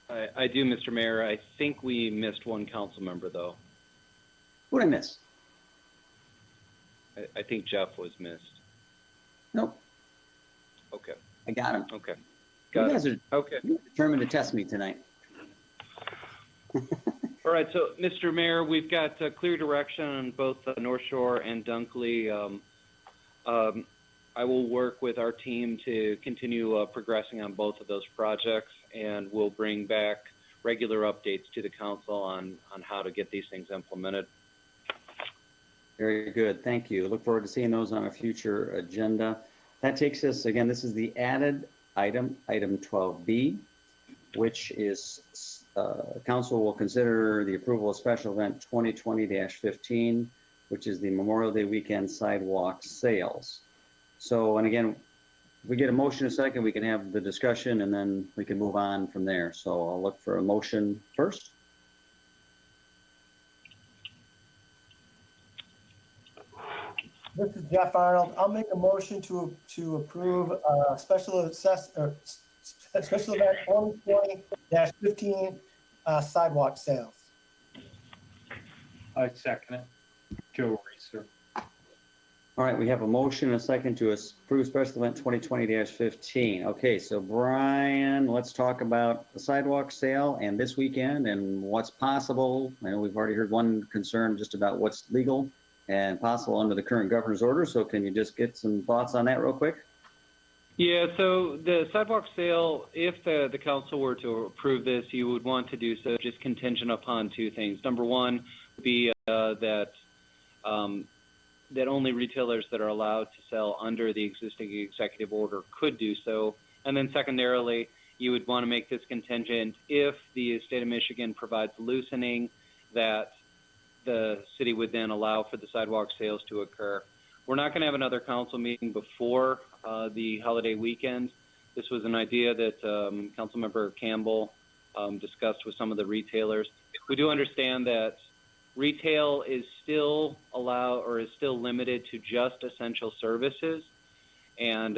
I do, Mr. Mayor. I think we missed one council member, though. Who did I miss? I think Jeff was missed. Nope. Okay. I got him. Okay. You guys are okay. determined to test me tonight. All right. So, Mr. Mayor, we've got clear direction on both North Shore and Dunkley. I will work with our team to continue progressing on both of those projects, and we'll bring back regular updates to the council on how to get these things implemented. Very good. Thank you. Look forward to seeing those on a future agenda. That takes us, again, this is the added item 12B, which is council will consider the approval of special event 2020-15, which is the Memorial Day weekend sidewalk sales. So, and again, if we get a motion in a second, we can have the discussion and then we can move on from there. So I'll look for a motion first. This is Jeff Arnold. I'll make a motion to approve special event 2020-15 sidewalk sales. I second it. Joe Reeser. All right, we have a motion and a second to approve special event 2020-15. Okay, so Brian, let's talk about the sidewalk sale and this weekend and what's possible. I know we've already heard one concern just about what's legal and possible under the current governor's order. So can you just get some thoughts on that real quick? Yeah, so the sidewalk sale, if the council were to approve this, you would want to do so just contingent upon two things. Number one would be that that only retailers that are allowed to sell under the existing executive order could do so. And then secondarily, you would want to make this contingent if the state of Michigan provides loosening, that the city would then allow for the sidewalk sales to occur. We're not going to have another council meeting before the holiday weekend. This was an idea that Councilmember Campbell discussed with some of the retailers. We do understand that retail is still allowed or is still limited to just essential services. And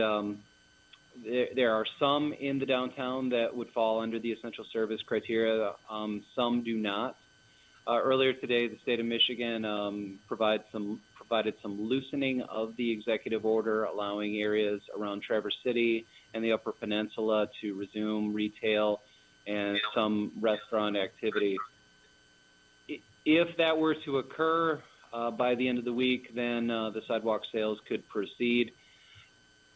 there are some in the downtown that would fall under the essential service criteria. Some do not. Earlier today, the state of Michigan provided some loosening of the executive order, allowing areas around Traverse City and the Upper Peninsula to resume retail and some restaurant activity. If that were to occur by the end of the week, then the sidewalk sales could proceed.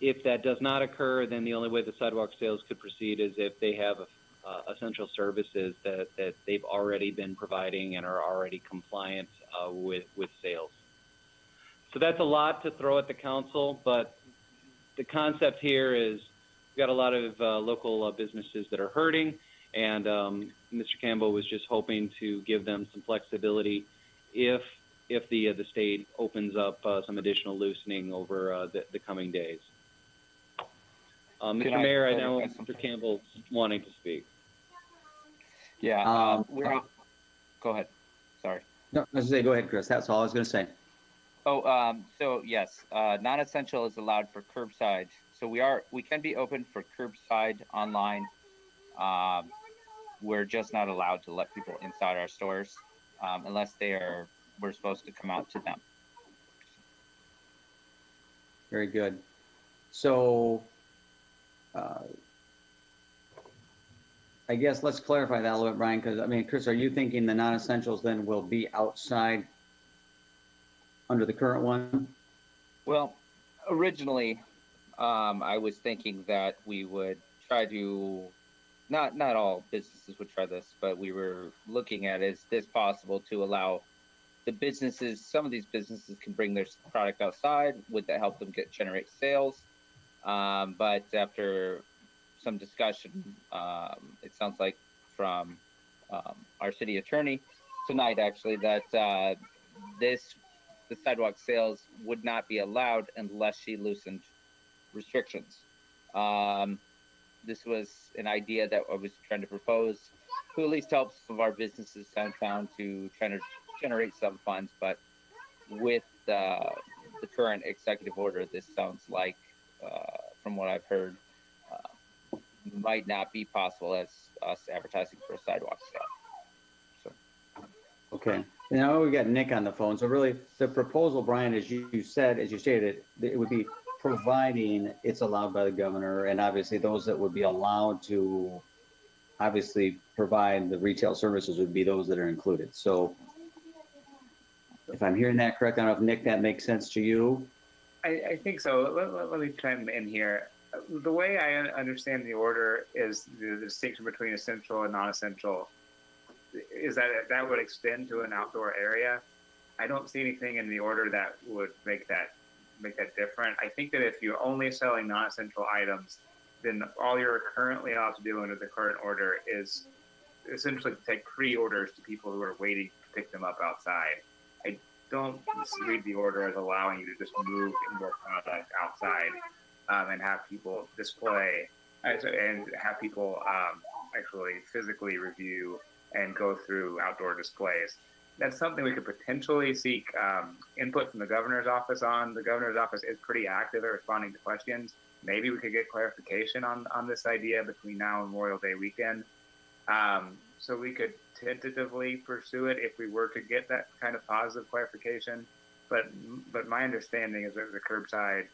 If that does not occur, then the only way the sidewalk sales could proceed is if they have essential services that they've already been providing and are already compliant with sales. So that's a lot to throw at the council, but the concept here is we've got a lot of local businesses that are hurting, and Mr. Campbell was just hoping to give them some flexibility if the state opens up some additional loosening over the coming days. Mr. Mayor, I know Mr. Campbell's wanting to speak. Yeah, go ahead. Sorry. No, I was going to say, go ahead, Chris. That's all I was going to say. Oh, so yes, non-essential is allowed for curbside. So we can be open for curbside online. We're just not allowed to let people inside our stores unless we're supposed to come out to them. Very good. So I guess let's clarify that a little bit, Brian, because I mean, Chris, are you thinking the non-essentials then will be outside under the current one? Well, originally, I was thinking that we would try to, not all businesses would try this, but we were looking at, is this possible to allow the businesses, some of these businesses can bring their product outside. Would that help them generate sales? But after some discussion, it sounds like from our city attorney tonight, actually, that the sidewalk sales would not be allowed unless she loosened restrictions. This was an idea that I was trying to propose to at least help some of our businesses downtown to try to generate some funds. But with the current executive order, this sounds like, from what I've heard, might not be possible as us advertising for a sidewalk sale. So. Okay. Now we got Nick on the phone. So really, the proposal, Brian, as you stated, it would be providing it's allowed by the governor, and obviously those that would be allowed to obviously provide the retail services would be those that are included. So if I'm hearing that correct, I don't know if Nick, that makes sense to you. I think so. Let me chime in here. The way I understand the order is the distinction between essential and non-essential is that would extend to an outdoor area. I don't see anything in the order that would make that different. I think that if you're only selling non-essential items, then all you're currently allowed to do under the current order is essentially to take pre-orders to people who are waiting to pick them up outside. I don't read the order as allowing you to just move indoor product outside and have people display and have people actually physically review and go through outdoor displays. That's something we could potentially seek input from the governor's office on. The governor's office is pretty active at responding to questions. Maybe we could get clarification on this idea between now and Memorial Day weekend. So we could tentatively pursue it if we were to get that kind of positive clarification. But my understanding is that the curbside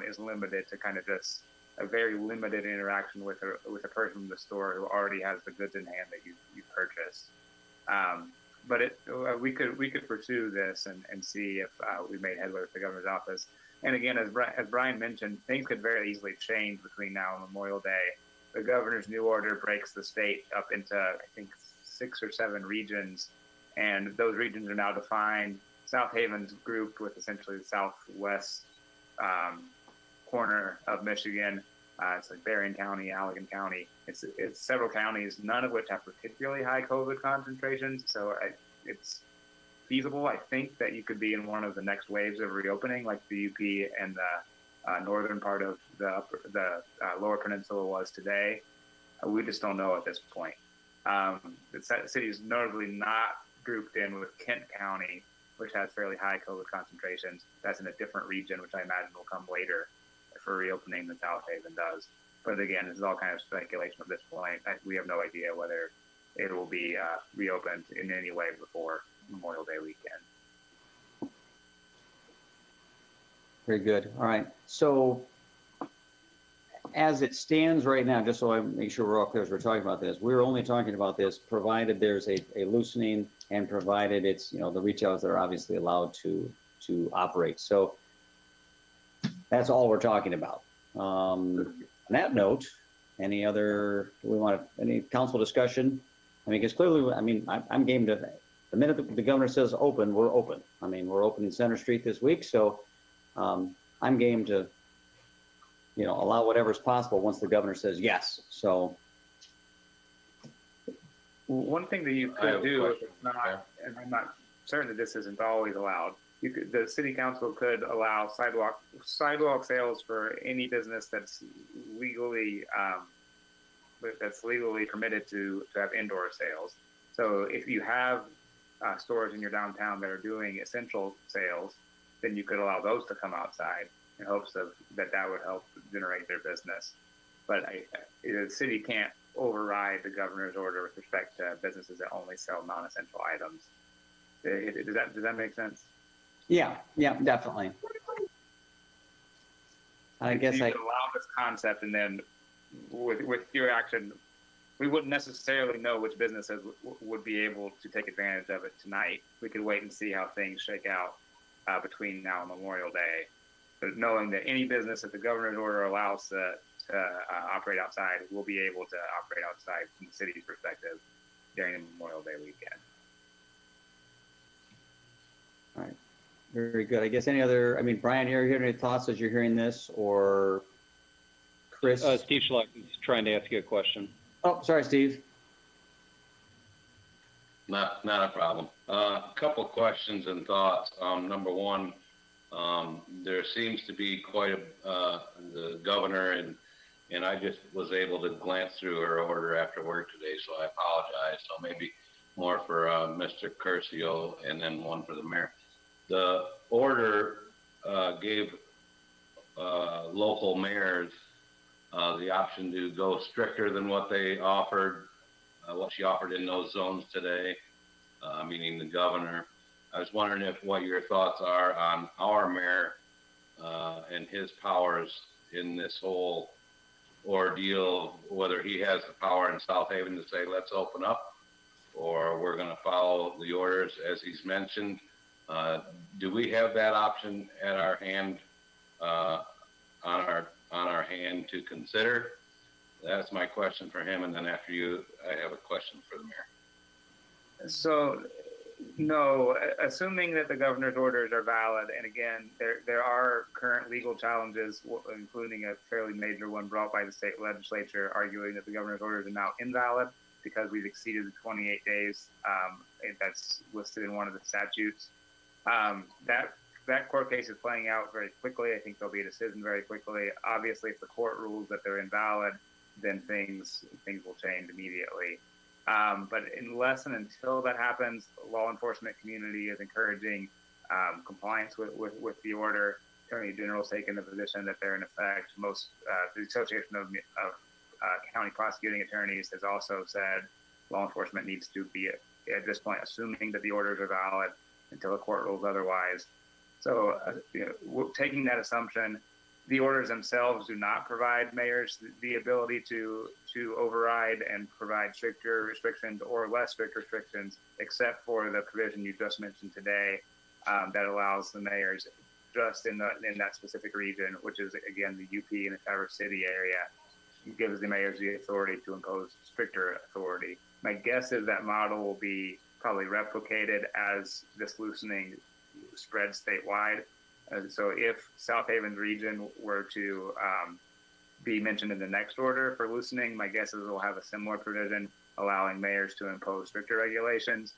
is limited to kind of just a very limited interaction with a person in the store who already has the goods in hand that you purchased. But we could pursue this and see if we made headway with the governor's office. And again, as Brian mentioned, things could very easily change between now and Memorial Day. The governor's new order breaks the state up into, I think, 6 or 7 regions, and those regions are now defined South Haven's grouped with essentially the southwest corner of Michigan. It's like Berrien County, Allegan County. It's several counties, none of which have particularly high COVID concentrations. So it's feasible, I think, that you could be in one of the next waves of reopening, like the UP and the northern part of the Lower Peninsula was today. We just don't know at this point. The city is notably not grouped in with Kent County, which has fairly high COVID concentrations. That's in a different region, which I imagine will come later for reopening than South Haven does. But again, this is all kind of speculation at this point. We have no idea whether it will be reopened in any way before Memorial Day weekend. Very good. All right. So as it stands right now, just so I make sure we're all clear as we're talking about this, we're only talking about this provided there's a loosening and provided it's, the retailers that are obviously allowed to operate. So that's all we're talking about. On that note, any council discussion? I mean, because clearly, I'm game to, the minute the governor says open, we're open. I mean, we're opening Center Street this week, so I'm game to, allow whatever's possible once the governor says yes. So one thing that you could do, if it's not, and I'm not certain that this isn't always allowed, the city council could allow sidewalk sales for any business that's legally permitted to have indoor sales. So if you have stores in your downtown that are doing essential sales, then you could allow those to come outside in hopes of that would help generate their business. But the city can't override the governor's order with respect to businesses that only sell non-essential items. Does that make sense? Yeah, definitely. I guess you could allow this concept, and then with your action, we wouldn't necessarily know which businesses would be able to take advantage of it tonight. We could wait and see how things shake out between now and Memorial Day. But knowing that any business that the governor's order allows to operate outside will be able to operate outside from the city's perspective during Memorial Day weekend. All right. Very good. I guess Brian, you're hearing any thoughts as you're hearing this, or Chris? Steve Schluck is trying to ask you a question. Oh, sorry, Steve. Not a problem. A couple questions and thoughts. Number one, there seems to be quite the governor, and I just was able to glance through her order after work today, so I apologize. So maybe more for Mr. Curcio and then one for the mayor. The order gave local mayors the option to go stricter than what they offered, what she offered in those zones today, meaning the governor. I was wondering what your thoughts are on our mayor and his powers in this whole ordeal, whether he has the power in South Haven to say, let's open up, or we're going to follow the orders as he's mentioned. Do we have that option at our hand, on our hand to consider? That's my question for him, and then after you, I have a question for the mayor. So, no, assuming that the governor's orders are valid, and again, there are current legal challenges, including a fairly major one brought by the state legislature, arguing that the governor's orders are now invalid because we've exceeded the 28 days that's listed in one of the statutes. That court case is playing out very quickly. I think there'll be a decision very quickly. Obviously, if the court rules that they're invalid, then things will change immediately. But unless and until that happens, the law enforcement community is encouraging compliance with the order. Attorney General's taken the position that they're in effect. The Association of County Prosecuting Attorneys has also said law enforcement needs to be, at this point, assuming that the orders are valid until the court rules otherwise. So, taking that assumption, the orders themselves do not provide mayors the ability to override and provide stricter restrictions or less strict restrictions, except for the provision you just mentioned today that allows the mayors just in that specific region, which is again the UP and the Traverse City area, gives the mayors the authority to impose stricter authority. My guess is that model will be probably replicated as this loosening spread statewide. So if South Haven's region were to be mentioned in the next order for loosening, my guess is we'll have a similar provision allowing mayors to impose stricter regulations.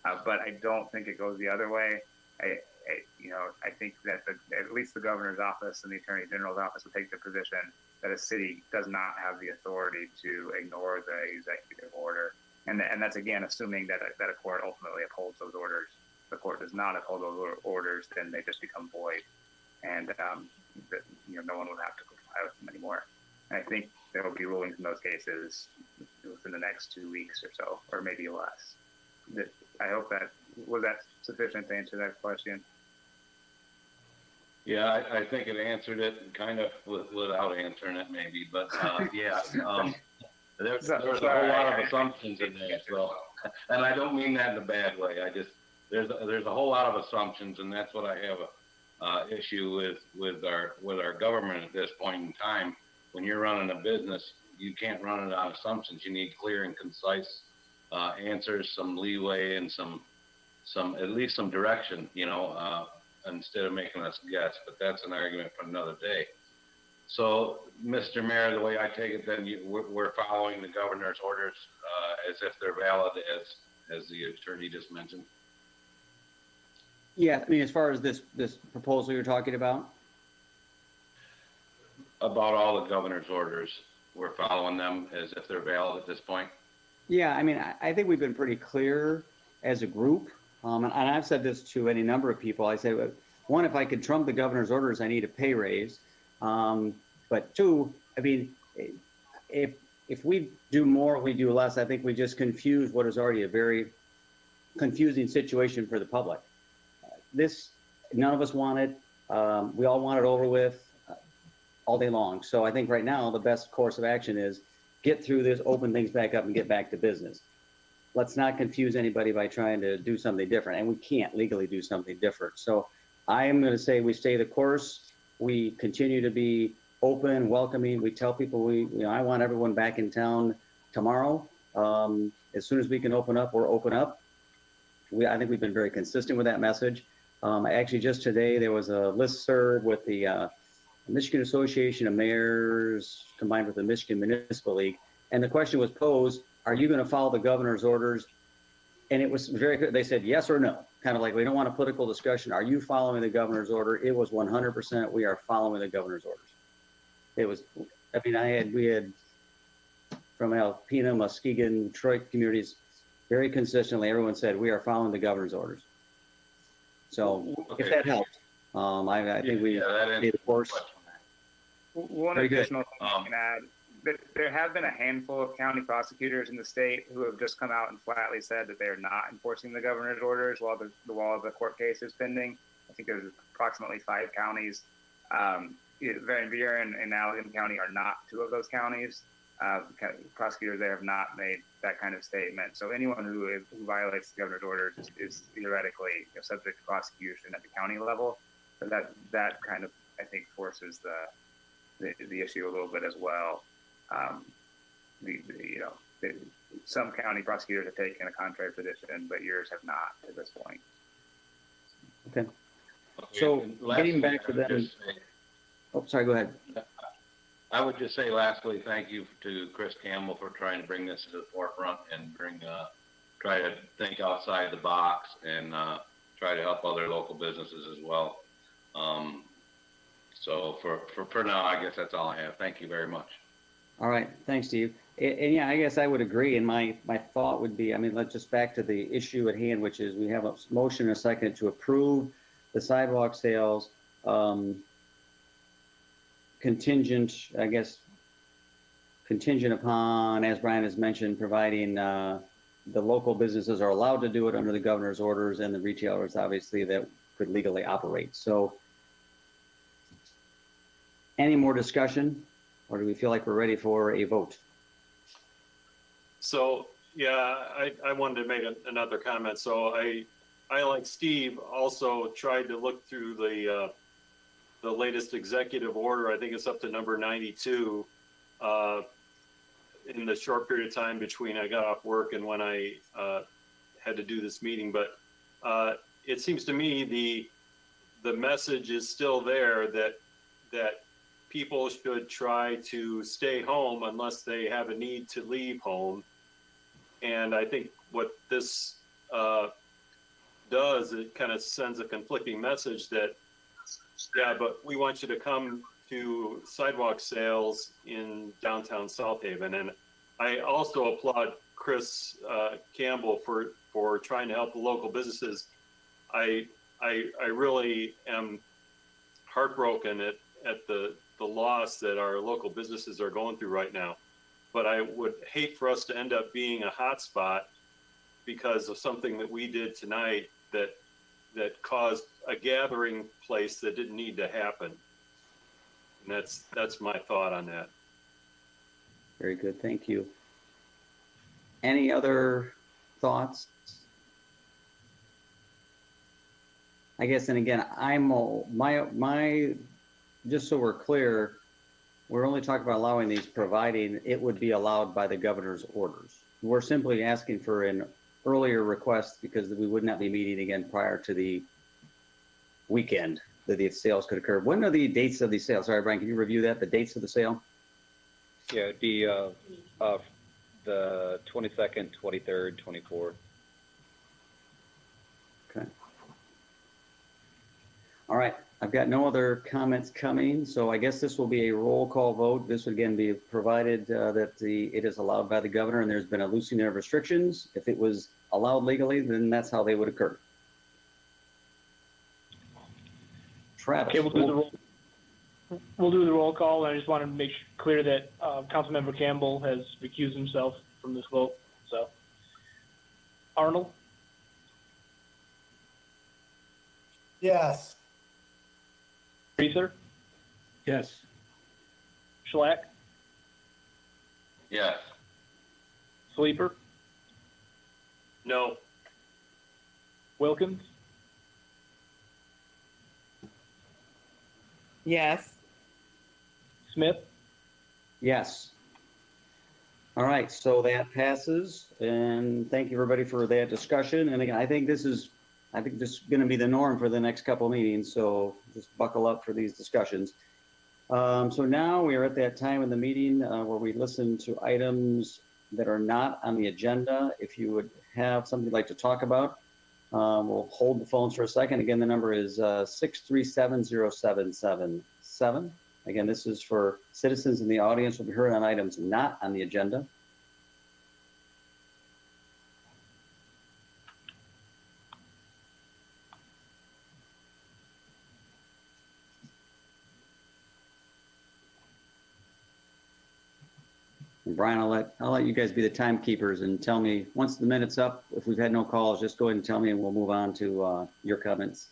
But I don't think it goes the other way. I think that at least the governor's office and the attorney general's office would take the position that a city does not have the authority to ignore the executive order. And that's again, assuming that a court ultimately upholds those orders. If the court does not uphold those orders, then they just become void. And, no one would have to comply with them anymore. And I think there will be rulings in those cases within the next 2 weeks or so, or maybe less. I hope was that sufficient to answer that question? Yeah, I think it answered it kind of without answering it maybe, but yeah. There's a whole lot of assumptions in there, so, and I don't mean that in a bad way. There's a whole lot of assumptions, and that's what I have a issue with our government at this point in time. When you're running a business, you can't run it on assumptions. You need clear and concise answers, some leeway, and some at least some direction, instead of making us guess. But that's an argument for another day. So, Mr. Mayor, the way I take it, then we're following the governor's orders as if they're valid, as the attorney just mentioned. Yeah, I mean, as far as this proposal you're talking about? About all the governor's orders, we're following them as if they're valid at this point? Yeah, I mean, I think we've been pretty clear as a group, and I've said this to any number of people. I said, one, if I could trump the governor's orders, I need a pay raise. But two, I mean, if we do more, we do less, I think we just confuse what is already a very confusing situation for the public. None of us want it. We all want it over with all day long. So I think right now the best course of action is get through this, open things back up, and get back to business. Let's not confuse anybody by trying to do something different, and we can't legally do something different. So I am going to say we stay the course. We continue to be open, welcoming. We tell people I want everyone back in town tomorrow. As soon as we can open up, we're open up. I think we've been very consistent with that message. Actually, just today, there was a listserv with the Michigan Association of Mayors combined with the Michigan Municipal League. And the question was posed, are you going to follow the governor's orders? And it was very good. They said yes or no. Kind of like, we don't want a political discussion. Are you following the governor's order? It was 100%. We are following the governor's orders. It was, I mean, we had from Alpena, Muskegon, Detroit communities, very consistently, everyone said, we are following the governor's orders. So if that helps, I think we made the course. One additional thing I can add, there have been a handful of county prosecutors in the state who have just come out and flatly said that they are not enforcing the governor's orders while the court case is pending. I think there's approximately 5 counties. Van Buren and Allegan County are not 2 of those counties. Prosecutors there have not made that kind of statement. So anyone who violates the governor's orders is theoretically subject to prosecution at the county level. So that kind of, I think, forces the issue a little bit as well. Some county prosecutors have taken a contrary position, but yours have not at this point. Okay. So getting back to them. Oh, sorry, go ahead. I would just say lastly, thank you to Chris Campbell for trying to bring this to the forefront and try to think outside the box and try to help other local businesses as well. So for now, I guess that's all I have. Thank you very much. All right. Thanks, Steve. And yeah, I guess I would agree. And my thought would be, I mean, let's just back to the issue at hand, which is we have a motion and a second to approve the sidewalk sales, contingent upon, as Brian has mentioned, providing the local businesses are allowed to do it under the governor's orders and the retailers, obviously, that could legally operate. So any more discussion, or do we feel like we're ready for a vote? So, yeah, I wanted to make another comment. So I, like Steve, also tried to look through the latest executive order. I think it's up to number 92 in the short period of time between I got off work and when I had to do this meeting. But it seems to me the message is still there that people should try to stay home unless they have a need to leave home. And I think what this does, it kind of sends a conflicting message that, yeah, but we want you to come to sidewalk sales in downtown South Haven. And I also applaud Chris Campbell for trying to help the local businesses. I really am heartbroken at the loss that our local businesses are going through right now. But I would hate for us to end up being a hot spot because of something that we did tonight that caused a gathering place that didn't need to happen. And that's my thought on that. Very good, thank you. Any other thoughts? I guess, and again, just so we're clear, we're only talking about allowing these, providing it would be allowed by the governor's orders. We're simply asking for an earlier request because we would not be meeting again prior to the weekend that the sales could occur. When are the dates of the sale? Sorry, Brian, can you review that, the dates of the sale? Yeah, the 22nd, 23rd, 24th. Okay. All right, I've got no other comments coming, so I guess this will be a roll call vote. This would again be provided that it is allowed by the governor and there's been a loosening of restrictions. If it was allowed legally, then that's how they would occur. Travis. Okay, we'll do the roll call. I just want to make clear that Councilmember Campbell has recused himself from this vote. So, Arnold? Yes. Reeser? Yes. Schlack? Yes. Sleeper? No. Wilkins? Yes. Smith? Yes. All right, so that passes, and thank you everybody for that discussion. And again, I think this is going to be the norm for the next couple of meetings, so just buckle up for these discussions. So now we are at that time in the meeting where we listen to items that are not on the agenda. If you would have something you'd like to talk about, we'll hold the phones for a second. Again, the number is 6370777. Again, this is for citizens in the audience who will be heard on items not on the agenda. And Brian, I'll let you guys be the timekeepers and tell me once the minute's up. If we've had no calls, just go ahead and tell me, and we'll move on to your comments.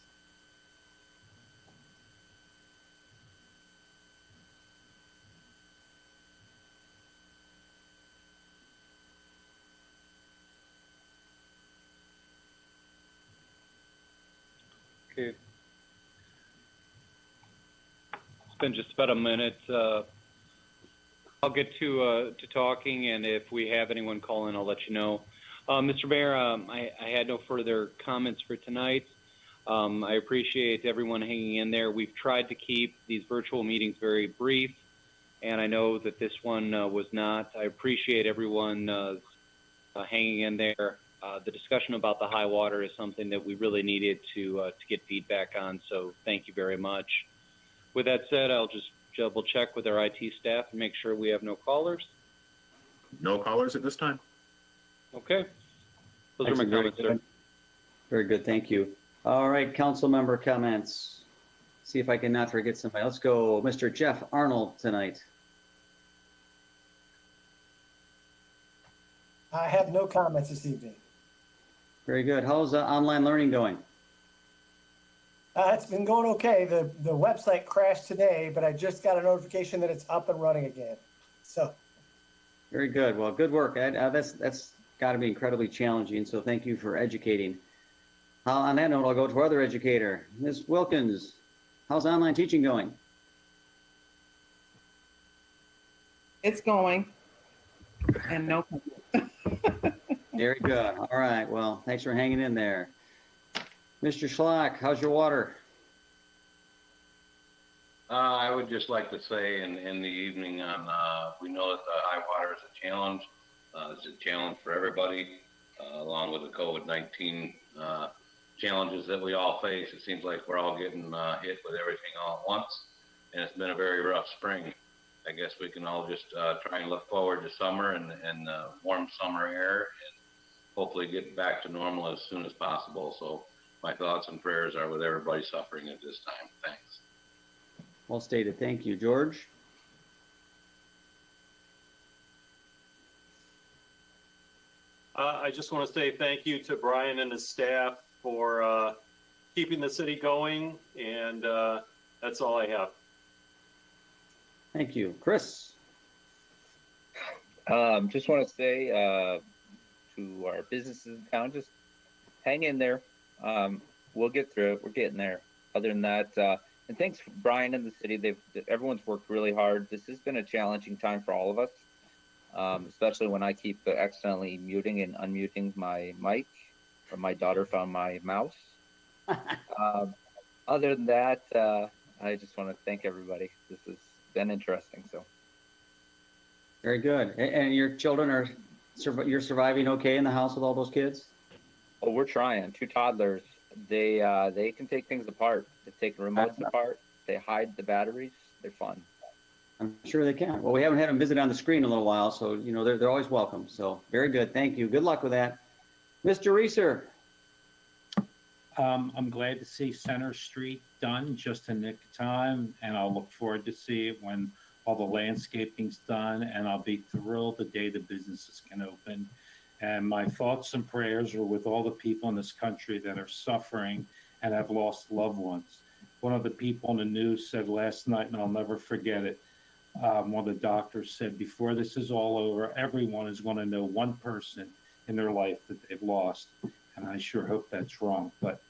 Okay. It's been just about a minute. I'll get to talking, and if we have anyone call in, I'll let you know. Mr. Mayor, I had no further comments for tonight. I appreciate everyone hanging in there. We've tried to keep these virtual meetings very brief, and I know that this one was not. I appreciate everyone hanging in there. The discussion about the high water is something that we really needed to get feedback on, so thank you very much. With that said, I'll just double check with our IT staff and make sure we have no callers. No callers at this time. Okay. Those are my comments, sir. Very good, thank you. All right, council member comments. See if I can not forget somebody. Let's go, Mr. Jeff Arnold tonight. I have no comments this evening. Very good. How's online learning going? It's been going okay. The website crashed today, but I just got a notification that it's up and running again. So. Very good. Well, good work. That's got to be incredibly challenging. So thank you for educating. On that note, I'll go to our other educator, Ms. Wilkins. How's online teaching going? It's going. And no. Very good. All right. Well, thanks for hanging in there. Mr. Schlack, how's your water? I would just like to say in the evening on, we know that the high water is a challenge. It's a challenge for everybody, along with the COVID-19 challenges that we all face. It seems like we're all getting hit with everything all at once, and it's been a very rough spring. I guess we can all just try and look forward to summer and warm summer air, and hopefully get back to normal as soon as possible. So my thoughts and prayers are with everybody suffering at this time. Thanks. Well stated. Thank you, George. I just want to say thank you to Brian and his staff for keeping the city going, and that's all I have. Thank you. Chris? Just want to say to our businesses in town, just hang in there. We'll get through it. We're getting there. Other than that, and thanks, Brian and the city. Everyone's worked really hard. This has been a challenging time for all of us, especially when I keep accidentally muting and unmuting my mic, or my daughter found my mouse. Other than that, I just want to thank everybody. This has been interesting. So Very good. And your children are, you're surviving okay in the house with all those kids? Oh, we're trying. 2 toddlers. They can take things apart. They take the remotes apart. They hide the batteries. They're fun. I'm sure they can. Well, we haven't had them visit on the screen in a little while, so you know they're always welcome. So very good. Thank you. Good luck with that, Mr. Reeser. I'm glad to see Center Street done just in nick of time, and I'll look forward to see it when all the landscaping's done, and I'll be thrilled the day the businesses can open. And my thoughts and prayers are with all the people in this country that are suffering and have lost loved ones. One of the people in the news said last night, and I'll never forget it, one of the doctors said, before this is all over, everyone is going to know one person in their life that they've lost. And I sure hope that's wrong. But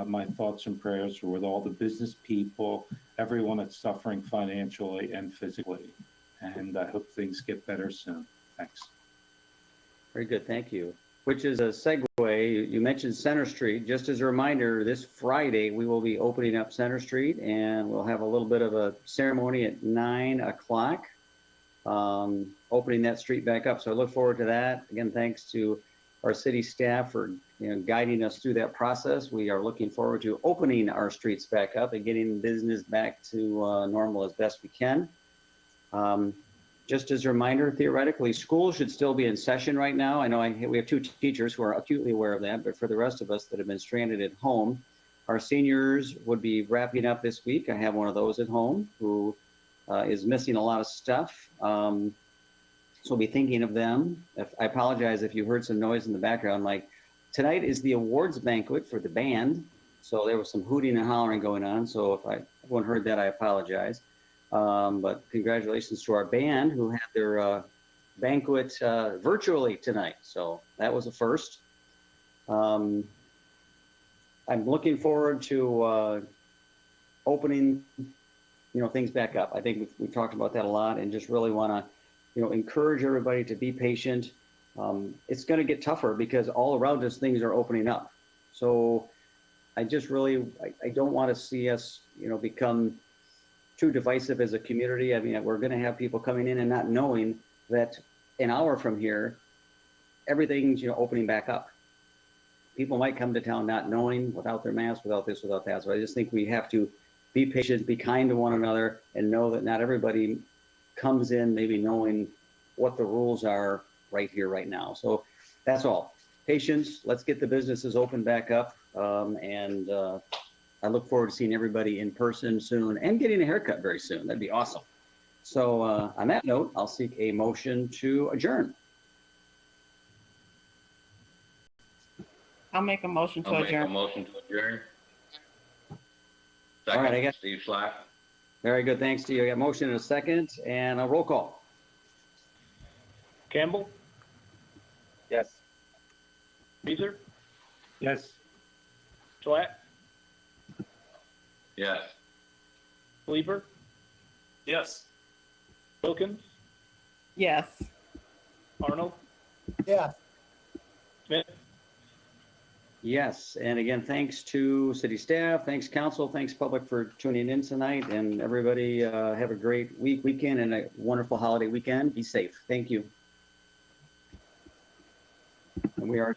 my thoughts and prayers are with all the business people, everyone that's suffering financially and physically. And I hope things get better soon. Thanks. Very good. Thank you. Which is a segue. You mentioned Center Street. Just as a reminder, this Friday we will be opening up Center Street, and we'll have a little bit of a ceremony at 9 o'clock, opening that street back up. So I look forward to that. Again, thanks to our city staff for guiding us through that process. We are looking forward to opening our streets back up and getting business back to normal as best we can. Just as a reminder, theoretically, school should still be in session right now. I know we have 2 teachers who are acutely aware of that, but for the rest of us that have been stranded at home, our seniors would be wrapping up this week. I have one of those at home who is missing a lot of stuff. So we'll be thinking of them. I apologize if you heard some noise in the background. Like, tonight is the awards banquet for the band. So there was some hooting and hollering going on. So if everyone heard that, I apologize. But congratulations to our band who had their banquet virtually tonight. So that was a first. I'm looking forward to opening, things back up. I think we talked about that a lot, and just really want to, encourage everybody to be patient. It's going to get tougher because all around us things are opening up. So I just really, I don't want to see us, become too divisive as a community. I mean, we're going to have people coming in and not knowing that an hour from here, everything's, opening back up. People might come to town not knowing, without their mask, without this, without that. So I just think we have to be patient, be kind to one another, and know that not everybody comes in maybe knowing what the rules are right here, right now. So that's all. Patience. Let's get the businesses open back up. I look forward to seeing everybody in person soon and getting a haircut very soon. That'd be awesome. So on that note, I'll seek a motion to adjourn. I'll make a motion to adjourn. I'll make a motion to adjourn. Second, All right, I guess. Steve Slack. Very good. Thanks to you. I got a motion and a second, and a roll call. Campbell, Yes. Reeser, Yes. Schlatt, Yes. Lieber, Yes. Wilkins, Yes. Arnold, Yeah. Smith, Yes, and again, thanks to city staff, thanks council, thanks public for tuning in tonight, and everybody have a great weekend, and a wonderful holiday weekend. Be safe. Thank you. And we are